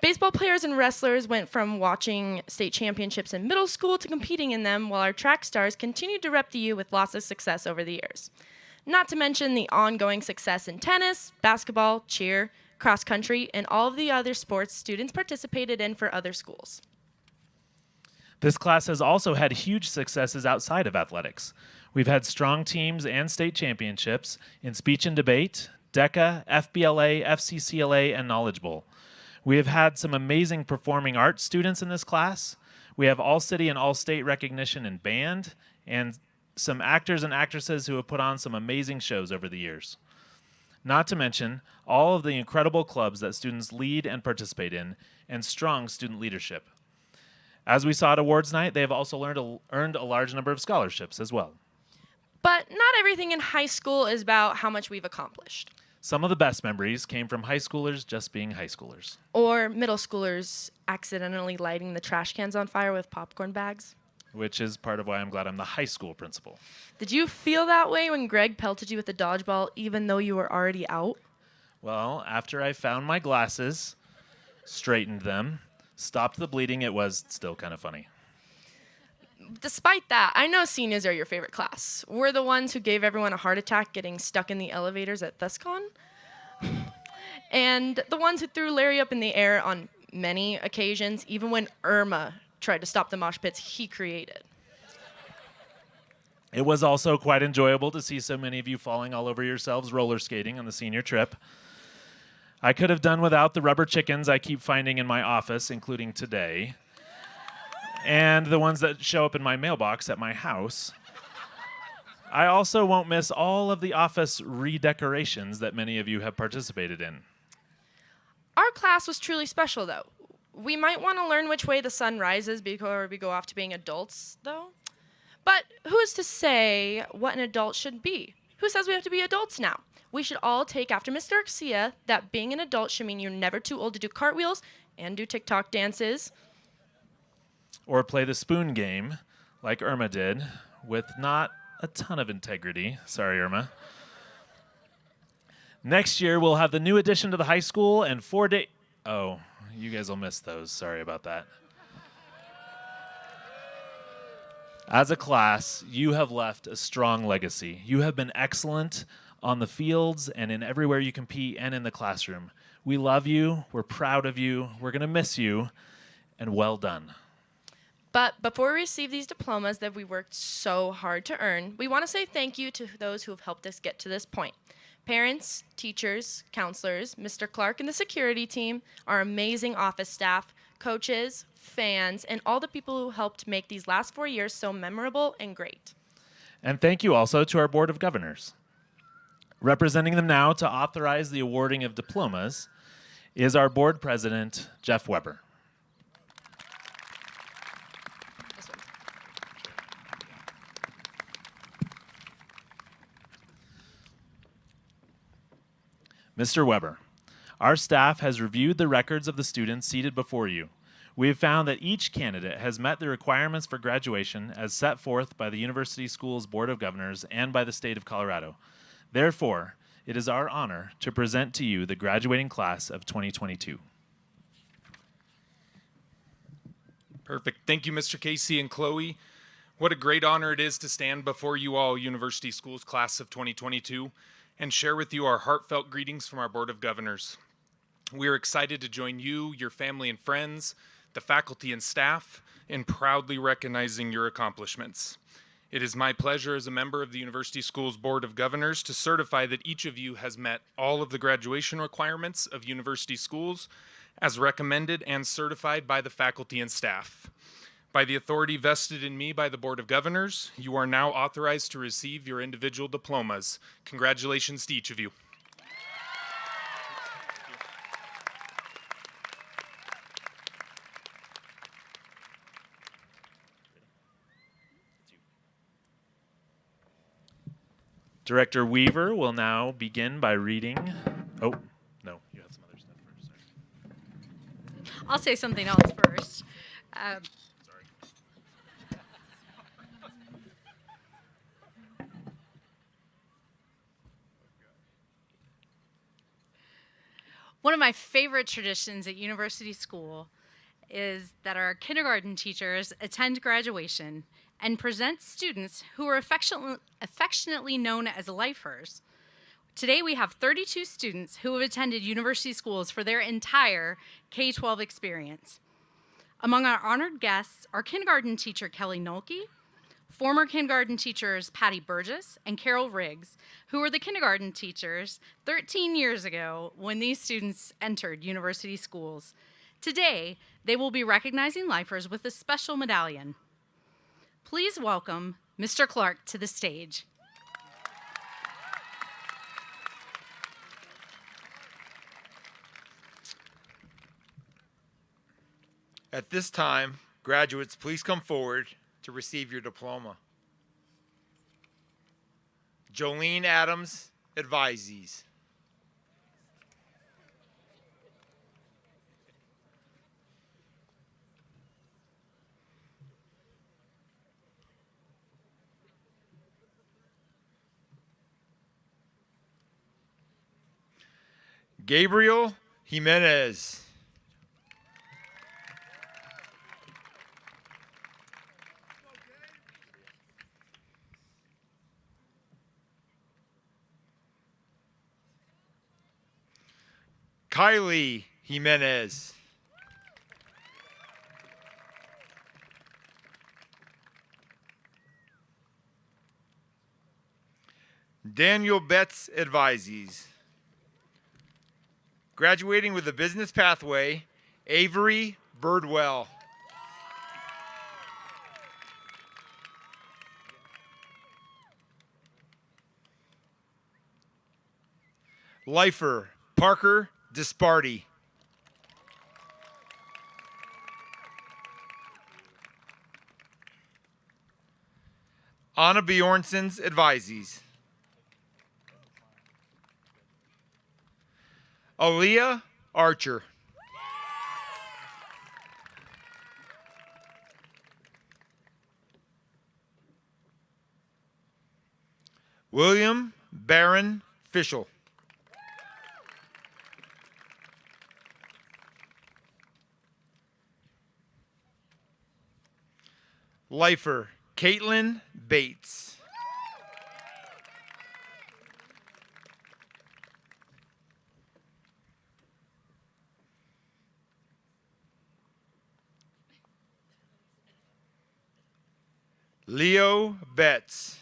Baseball players and wrestlers went from watching state championships in middle school to competing in them, while our track stars continued to rep the U with lots of success over the years. Not to mention the ongoing success in tennis, basketball, cheer, cross country, and all of the other sports students participated in for other schools. This class has also had huge successes outside of athletics. We've had strong teams and state championships in speech and debate, DECA, FBLA, FCCLA, and Knowledge Bowl. We have had some amazing performing arts students in this class. We have all-city and all-state recognition in band, and some actors and actresses who have put on some amazing shows over the years. Not to mention all of the incredible clubs that students lead and participate in, and strong student leadership. As we saw at awards night, they have also earned a large number of scholarships as well. But not everything in high school is about how much we've accomplished. Some of the best memories came from high schoolers just being high schoolers. Or middle schoolers accidentally lighting the trash cans on fire with popcorn bags. Which is part of why I'm glad I'm the high school principal. Did you feel that way when Greg pelted you with the dodgeball even though you were already out? Well, after I found my glasses, straightened them, stopped the bleeding, it was still kind of funny. Despite that, I know seniors are your favorite class. We're the ones who gave everyone a heart attack getting stuck in the elevators at ThusCon. And the ones who threw Larry up in the air on many occasions, even when Irma tried to stop the mosh pits he created. It was also quite enjoyable to see so many of you falling all over yourselves roller skating on the senior trip. I could have done without the rubber chickens I keep finding in my office, including today, and the ones that show up in my mailbox at my house. I also won't miss all of the office redecorations that many of you have participated in. Our class was truly special, though. We might want to learn which way the sun rises before we go off to being adults, though. But who's to say what an adult should be? Who says we have to be adults now? We should all take after Mr. Garcia that being an adult should mean you're never too old to do cartwheels and do TikTok dances. Or play the spoon game, like Irma did, with not a ton of integrity. Sorry, Irma. Next year, we'll have the new addition to the high school and 4 days. Oh, you guys will miss those. Sorry about that. As a class, you have left a strong legacy. You have been excellent on the fields and in everywhere you compete and in the classroom. We love you. We're proud of you. We're going to miss you. And well done. But before we receive these diplomas that we worked so hard to earn, we want to say thank you to those who have helped us get to this point. Parents, teachers, counselors, Mr. Clark and the security team, our amazing office staff, coaches, fans, and all the people who helped make these last 4 years so memorable and great. And thank you also to our Board of Governors. Representing them now to authorize the awarding of diplomas is our board president, Jeff Weber. Mr. Weber, our staff has reviewed the records of the students seated before you. We have found that each candidate has met the requirements for graduation as set forth by the University Schools Board of Governors and by the state of Colorado. Therefore, it is our honor to present to you the graduating class of 2022. Perfect. Thank you, Mr. Casey and Chloe. What a great honor it is to stand before you all, University Schools class of 2022, and share with you our heartfelt greetings from our Board of Governors. We are excited to join you, your family and friends, the faculty and staff, in proudly recognizing your accomplishments. It is my pleasure as a member of the University Schools Board of Governors to certify that each of you has met all of the graduation requirements of university schools as recommended and certified by the faculty and staff. By the authority vested in me by the Board of Governors, you are now authorized to receive your individual diplomas. Congratulations to each of you. Director Weaver will now begin by reading. Oh, no, you have some other stuff first. Sorry. I'll say something else first. One of my favorite traditions at University School is that our kindergarten teachers attend graduation and present students who are affectionately known as lifers. Today we have 32 students who have attended university schools for their entire K-12 experience. Among our honored guests are kindergarten teacher Kelly Nolke, former kindergarten teachers Patty Burgess and Carol Riggs, who were the kindergarten teachers 13 years ago when these students entered university schools. Today, they will be recognizing lifers with a special medallion. Please welcome Mr. Clark to the stage. At this time, graduates, please come forward to receive your diploma. Jolene Adams, advisees. Gabriel Jimenez. Kylie Jimenez. Daniel Betts, advisees. Graduating with a business pathway, Avery Birdwell. Lifer, Parker Disparty. Anna Bjornson's advisees. Aaliyah Archer. William Barron Fischel. Lifer, Caitlin Bates. Leo Betts.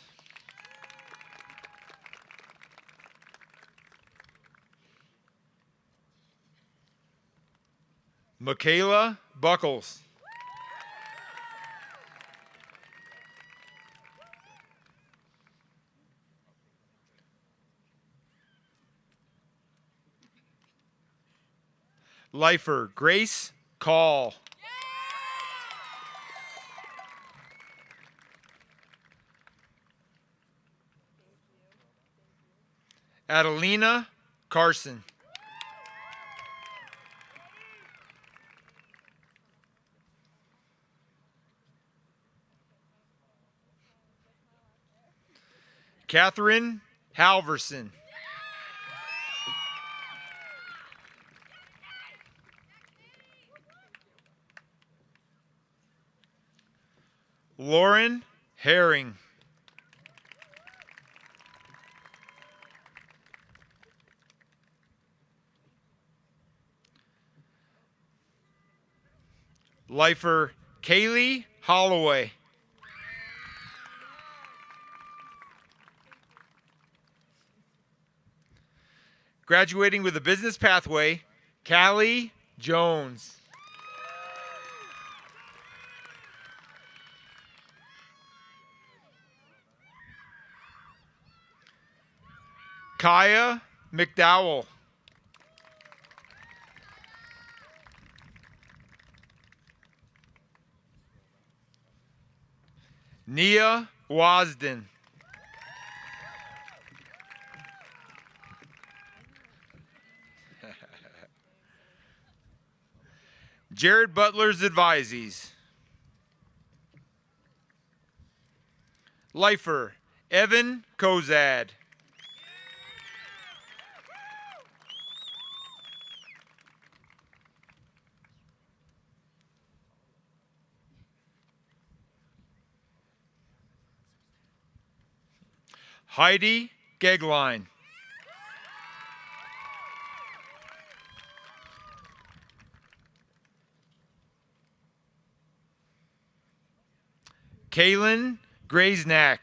Michaela Buckles. Lifer, Grace Call. Adelina Carson. Catherine Halverson. Lauren Herring. Lifer Kaylee Holloway. Graduating with a business pathway, Callie Jones. Kaya McDowell. Nia Wasden. Jared Butler's advisees. Lifer Evan Kozad. Heidi Gegline. Kaylin Graysnack.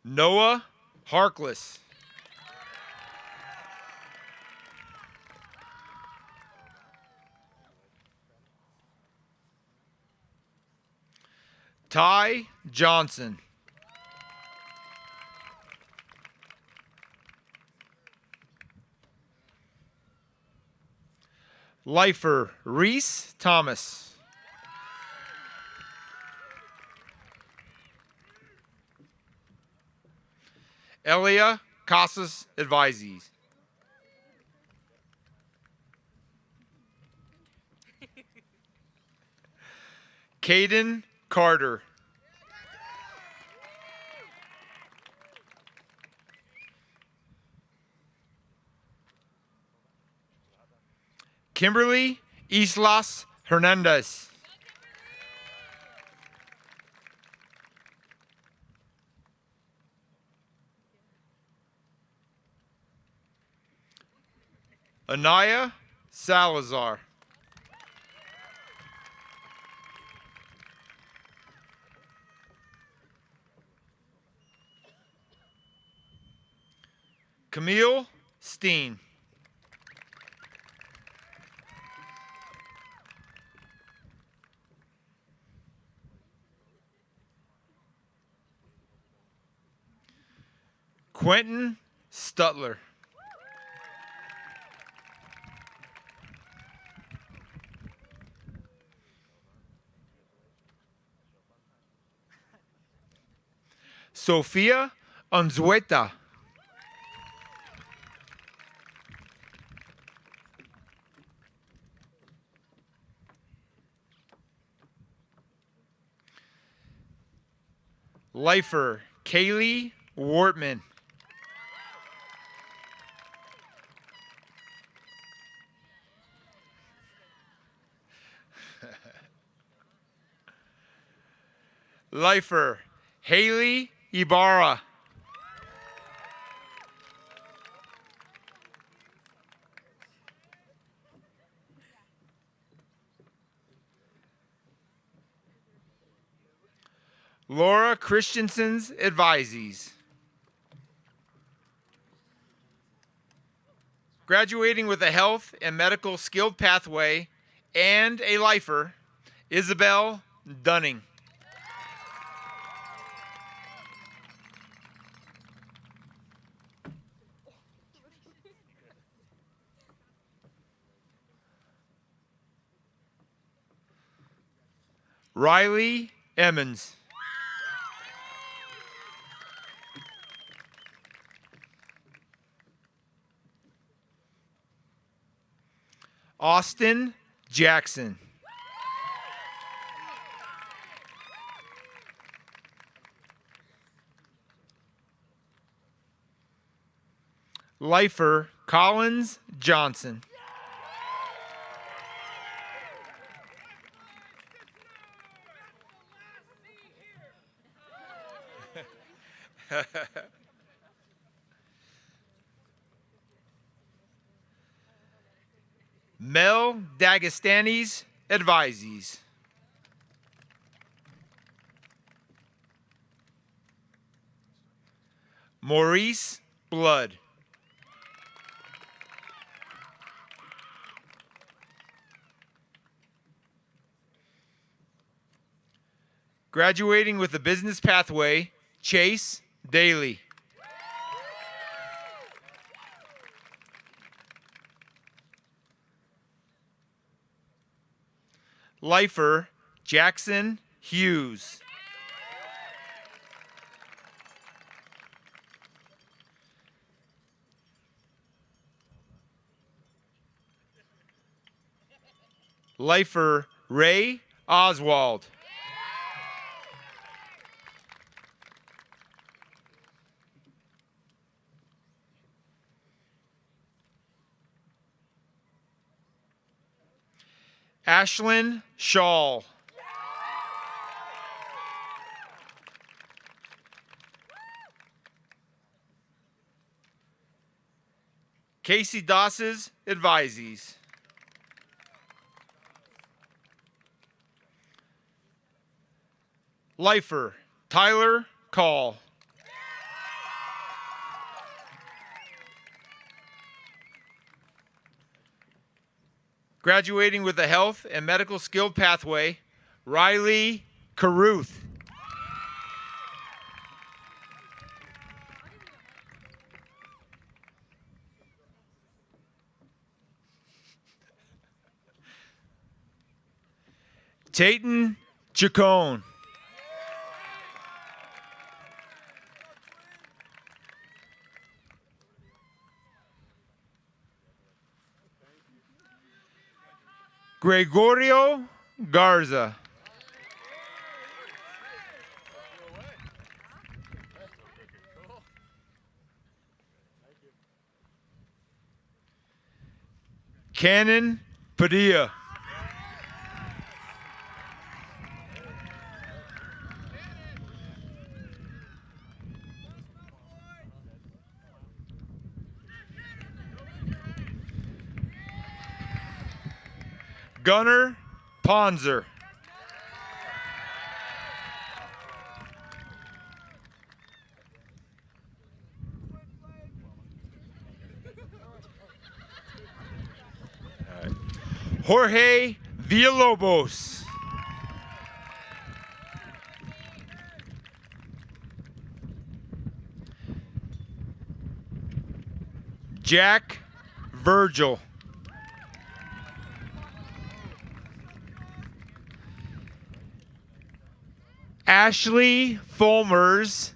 Noah Harkless. Ty Johnson. Lifer Reese Thomas. Elia Casas advisees. Caden Carter. Kimberly Islas Hernandez. Anaya Salazar. Camille Steen. Quentin Stutler. Sofia Unzueta. Lifer Kaylee Wortman. Lifer Haley Ibarra. Laura Christensen's advisees. Graduating with a health and medical skilled pathway and a lifer, Isabel Dunning. Riley Emmons. Austin Jackson. Lifer Collins Johnson. Mel Dagestanis Advisees. Maurice Blood. Graduating with a business pathway, Chase Daly. Lifer Jackson Hughes. Lifer Ray Oswald. Ashlyn Shaw. Casey Doss's Advisees. Lifer Tyler Call. Graduating with a health and medical skilled pathway, Riley Caruth. Tayton Chacon. Gregorio Garza. Cannon Padilla. Gunnar Ponzer. Jorge Villalobos. Jack Virgil. Ashley Fulmer's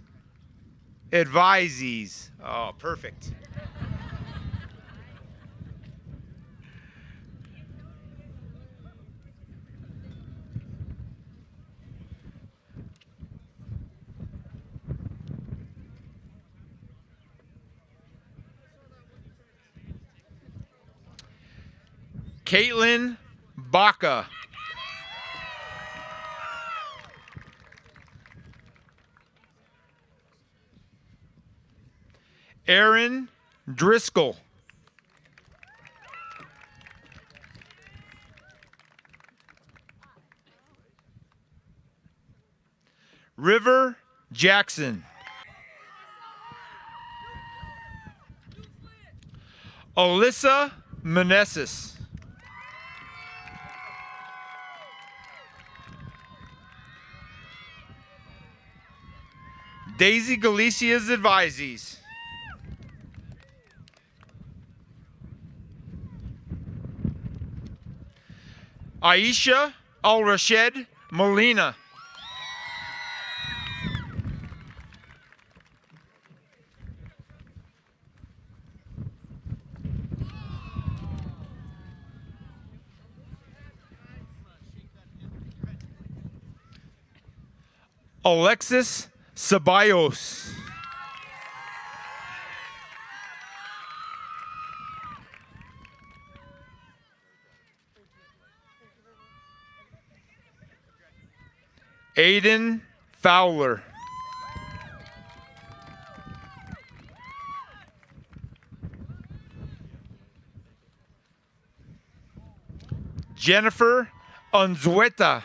Advisees. Oh, perfect. Caitlin Baca. Aaron Driscoll. River Jackson. Alyssa Meneses. Daisy Galicia's Advisees. Aisha Al-Rashed Molina. Alexis Ceballos. Aiden Fowler. Jennifer Unzueta.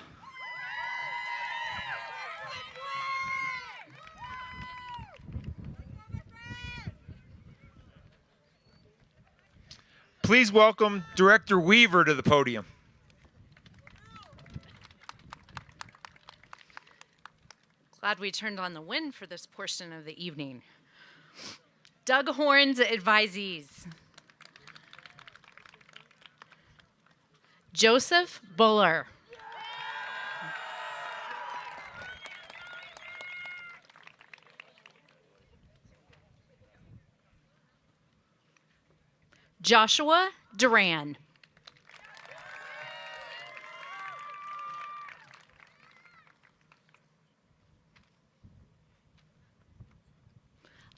Please welcome Director Weaver to the podium. Glad we turned on the wind for this portion of the evening. Doug Horn's advisees. Joseph Buller. Joshua Duran.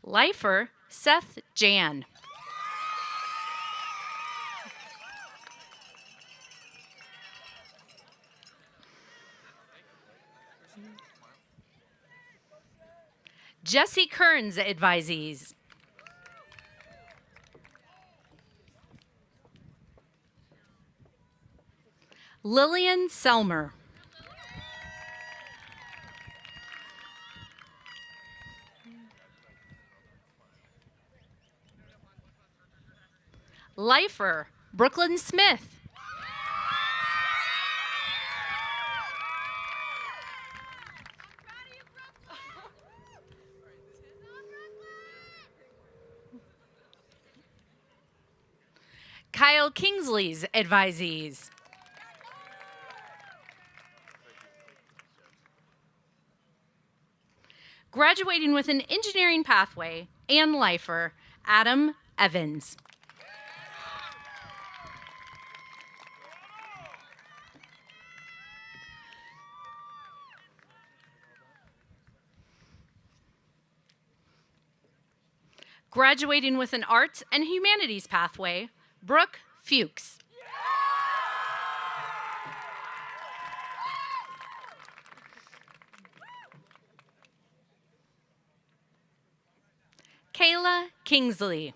Lifer Seth Jan. Jesse Kearns advisees. Lillian Selmer. Lifer Brooklyn Smith. Kyle Kingsley's advisees. Graduating with an engineering pathway and lifer, Adam Evans. Graduating with an arts and humanities pathway, Brooke Fuchs. Kayla Kingsley.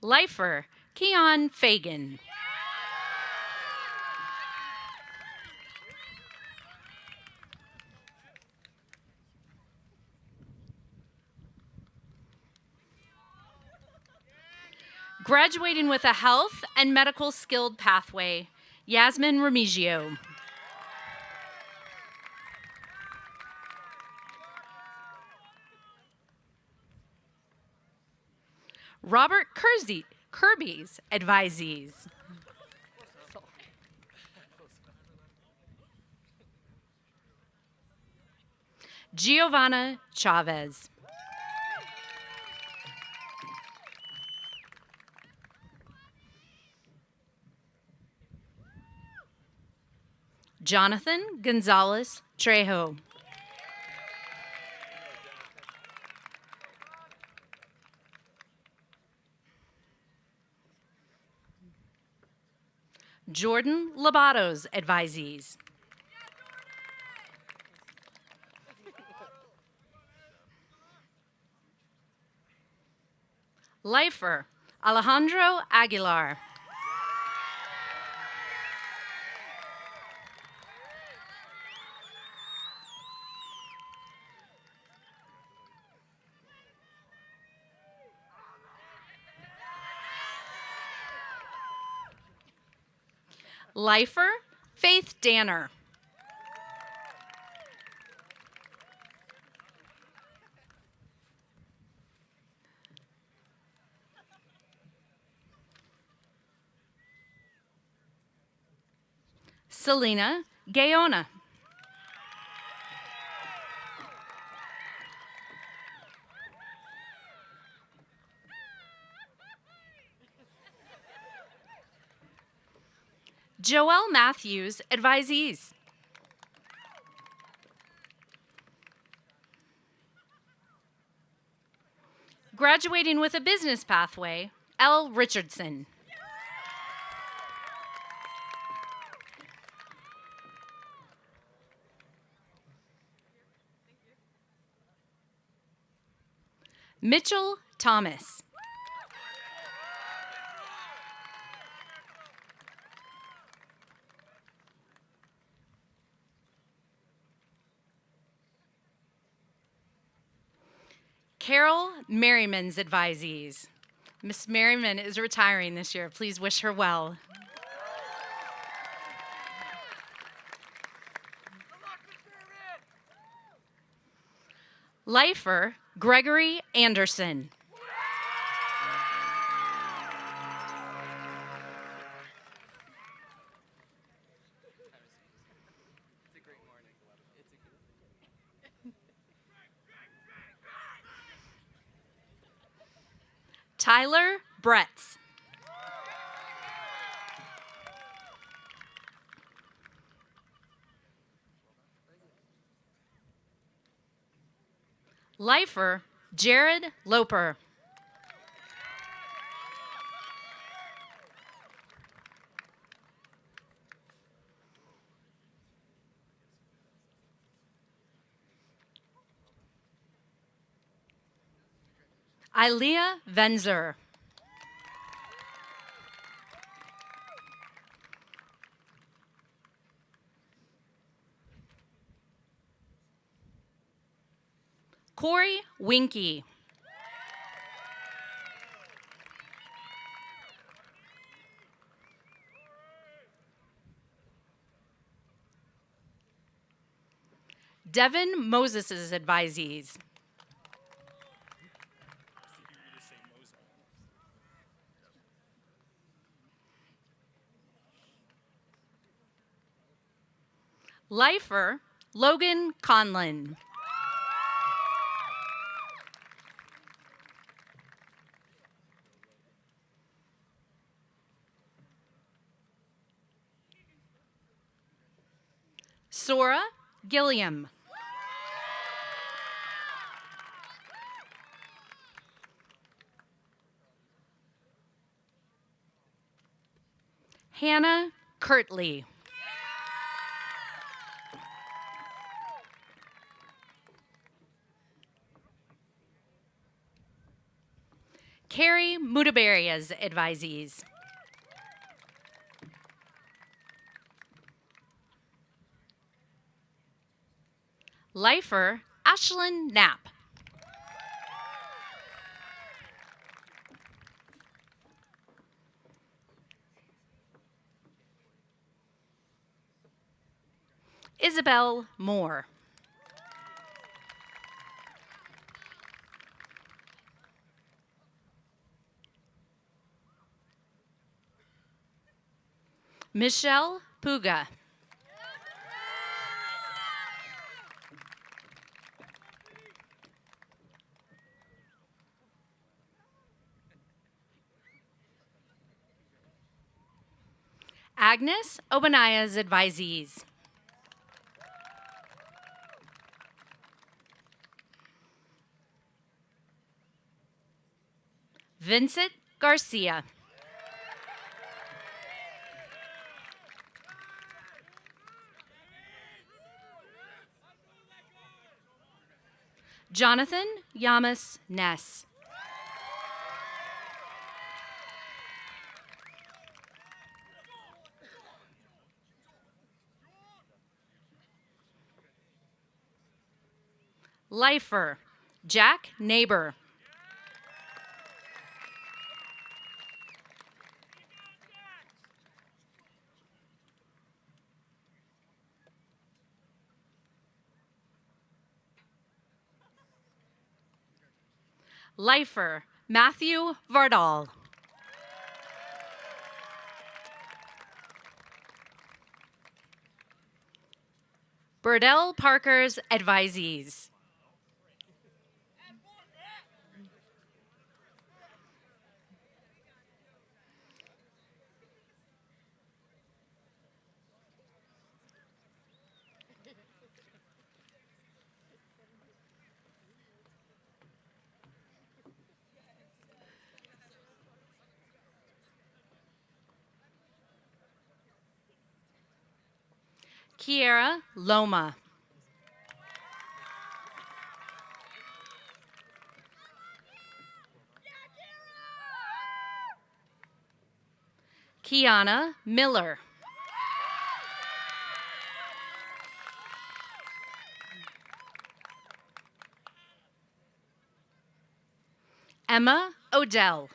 Lifer Keon Fagan. Graduating with a health and medical skilled pathway, Yasmin Remigio. Robert Kirby's advisees. Giovanna Chavez. Jonathan Gonzalez Trejo. Jordan Labato's advisees. Lifer Alejandro Aguilar. Lifer Faith Danner. Selena Gayona. Joelle Matthews advisees. Graduating with a business pathway, L. Richardson. Mitchell Thomas. Carol Merriman's advisees. Miss Merriman is retiring this year. Please wish her well. Lifer Gregory Anderson. Tyler Bretz. Lifer Jared Loper. Ilea Venzer. Corey Winky. Devin Moses' advisees. Lifer Logan Conlon. Sora Gilliam. Hannah Kirtley. Carrie Mutabaria's advisees. Lifer Ashlyn Knapp. Isabel Moore. Michelle Puga. Agnes Obania's advisees. Vincent Garcia. Jonathan Yamas Ness. Lifer Jack Neighbor. Lifer Matthew Vardal. Burdell Parker's advisees. Kiera Loma. Kiana Miller. Emma Odell.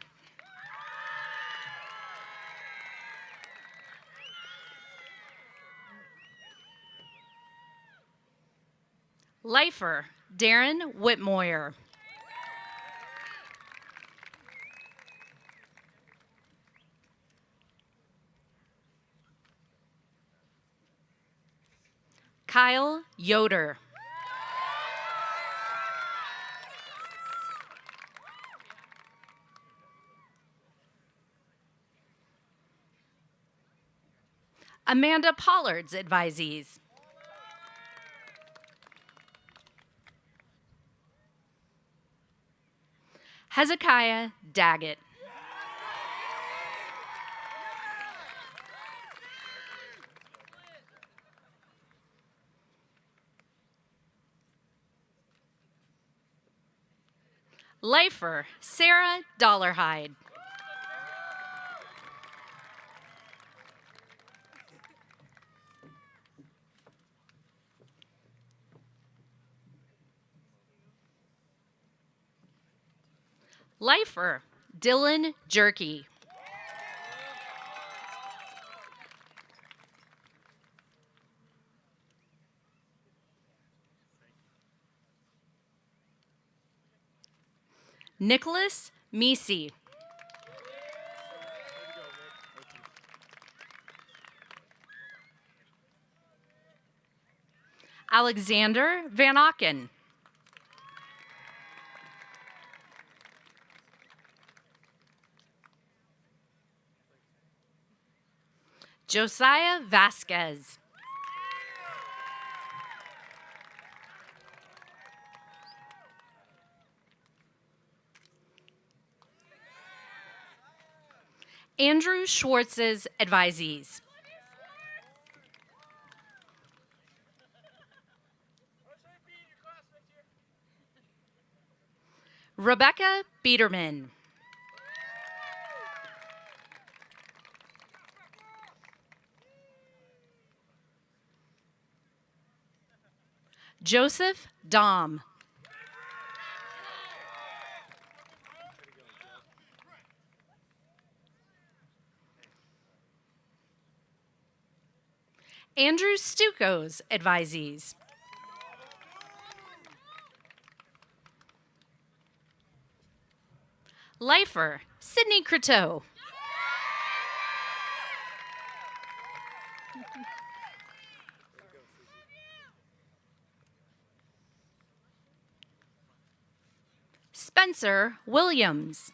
Lifer Darren Whitmoyer. Kyle Yoder. Amanda Pollard's advisees. Hezekiah Daggett. Lifer Sarah Dollarhide. Lifer Dylan Jerky. Nicholas Meesey. Alexander Van Auken. Josiah Vasquez. Andrew Schwartz's advisees. Rebecca Biederman. Joseph Dom. Andrew Stuco's advisees. Lifer Sydney Croteau. Spencer Williams.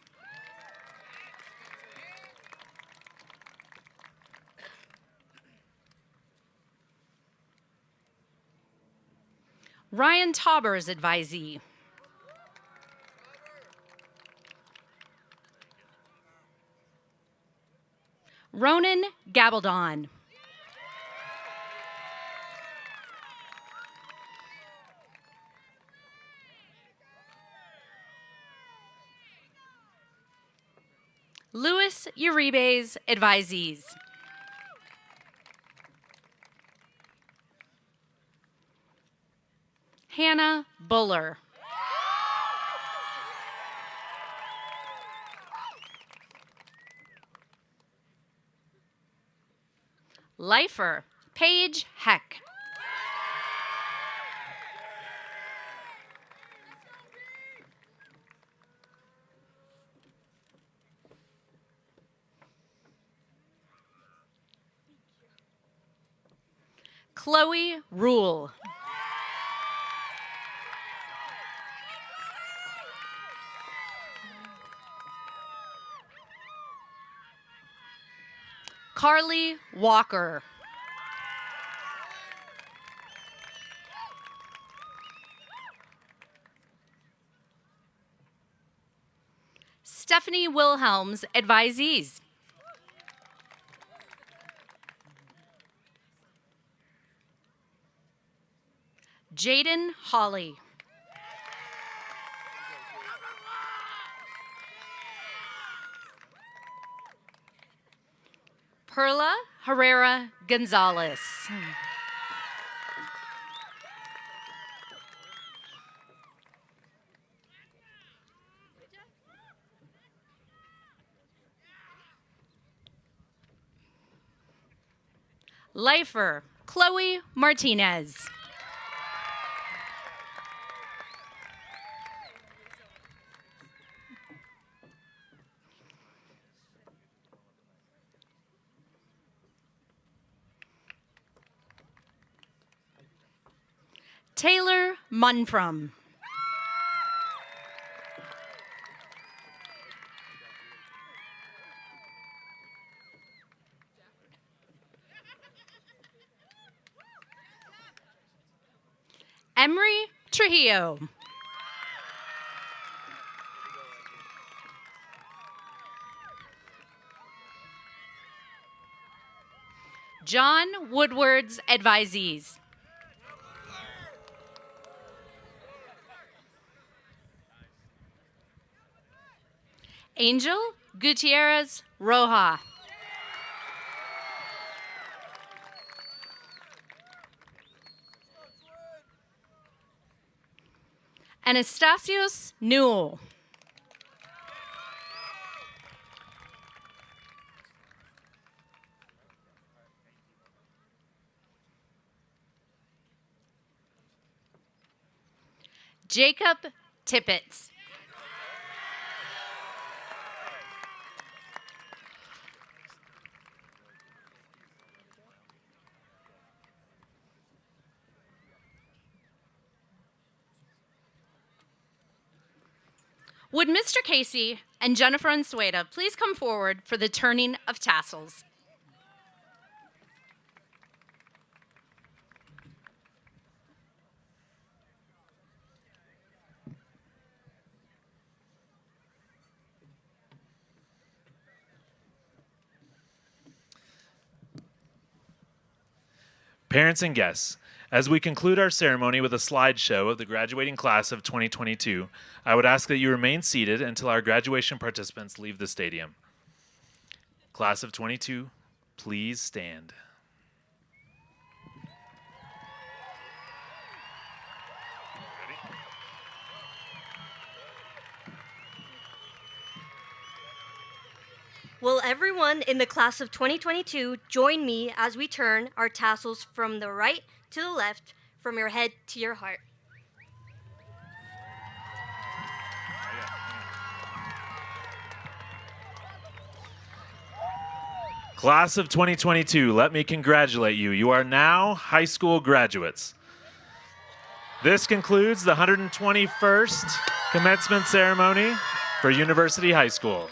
Ryan Tauber's advisee. Ronan Gabaldon. Louis Uribe's advisees. Hannah Buller. Lifer Paige Heck. Chloe Rule. Carly Walker. Stephanie Wilhelm's advisees. Jaden Hawley. Perla Herrera Gonzalez. Lifer Chloe Martinez. Taylor Munfrom. Emery Trujillo. John Woodward's advisees. Angel Gutierrez Roja. Anastasios Newell. Jacob Tippett. Would Mr. Casey and Jennifer Unsueda please come forward for the turning of tassels? Parents and guests, as we conclude our ceremony with a slideshow of the graduating class of 2022, I would ask that you remain seated until our graduation participants leave the stadium. Class of 22, please stand. Will everyone in the class of 2022 join me as we turn our tassels from the right to the left, from your head to your heart? Class of 2022, let me congratulate you. You are now high school graduates. This concludes the 121st commencement ceremony for University High School.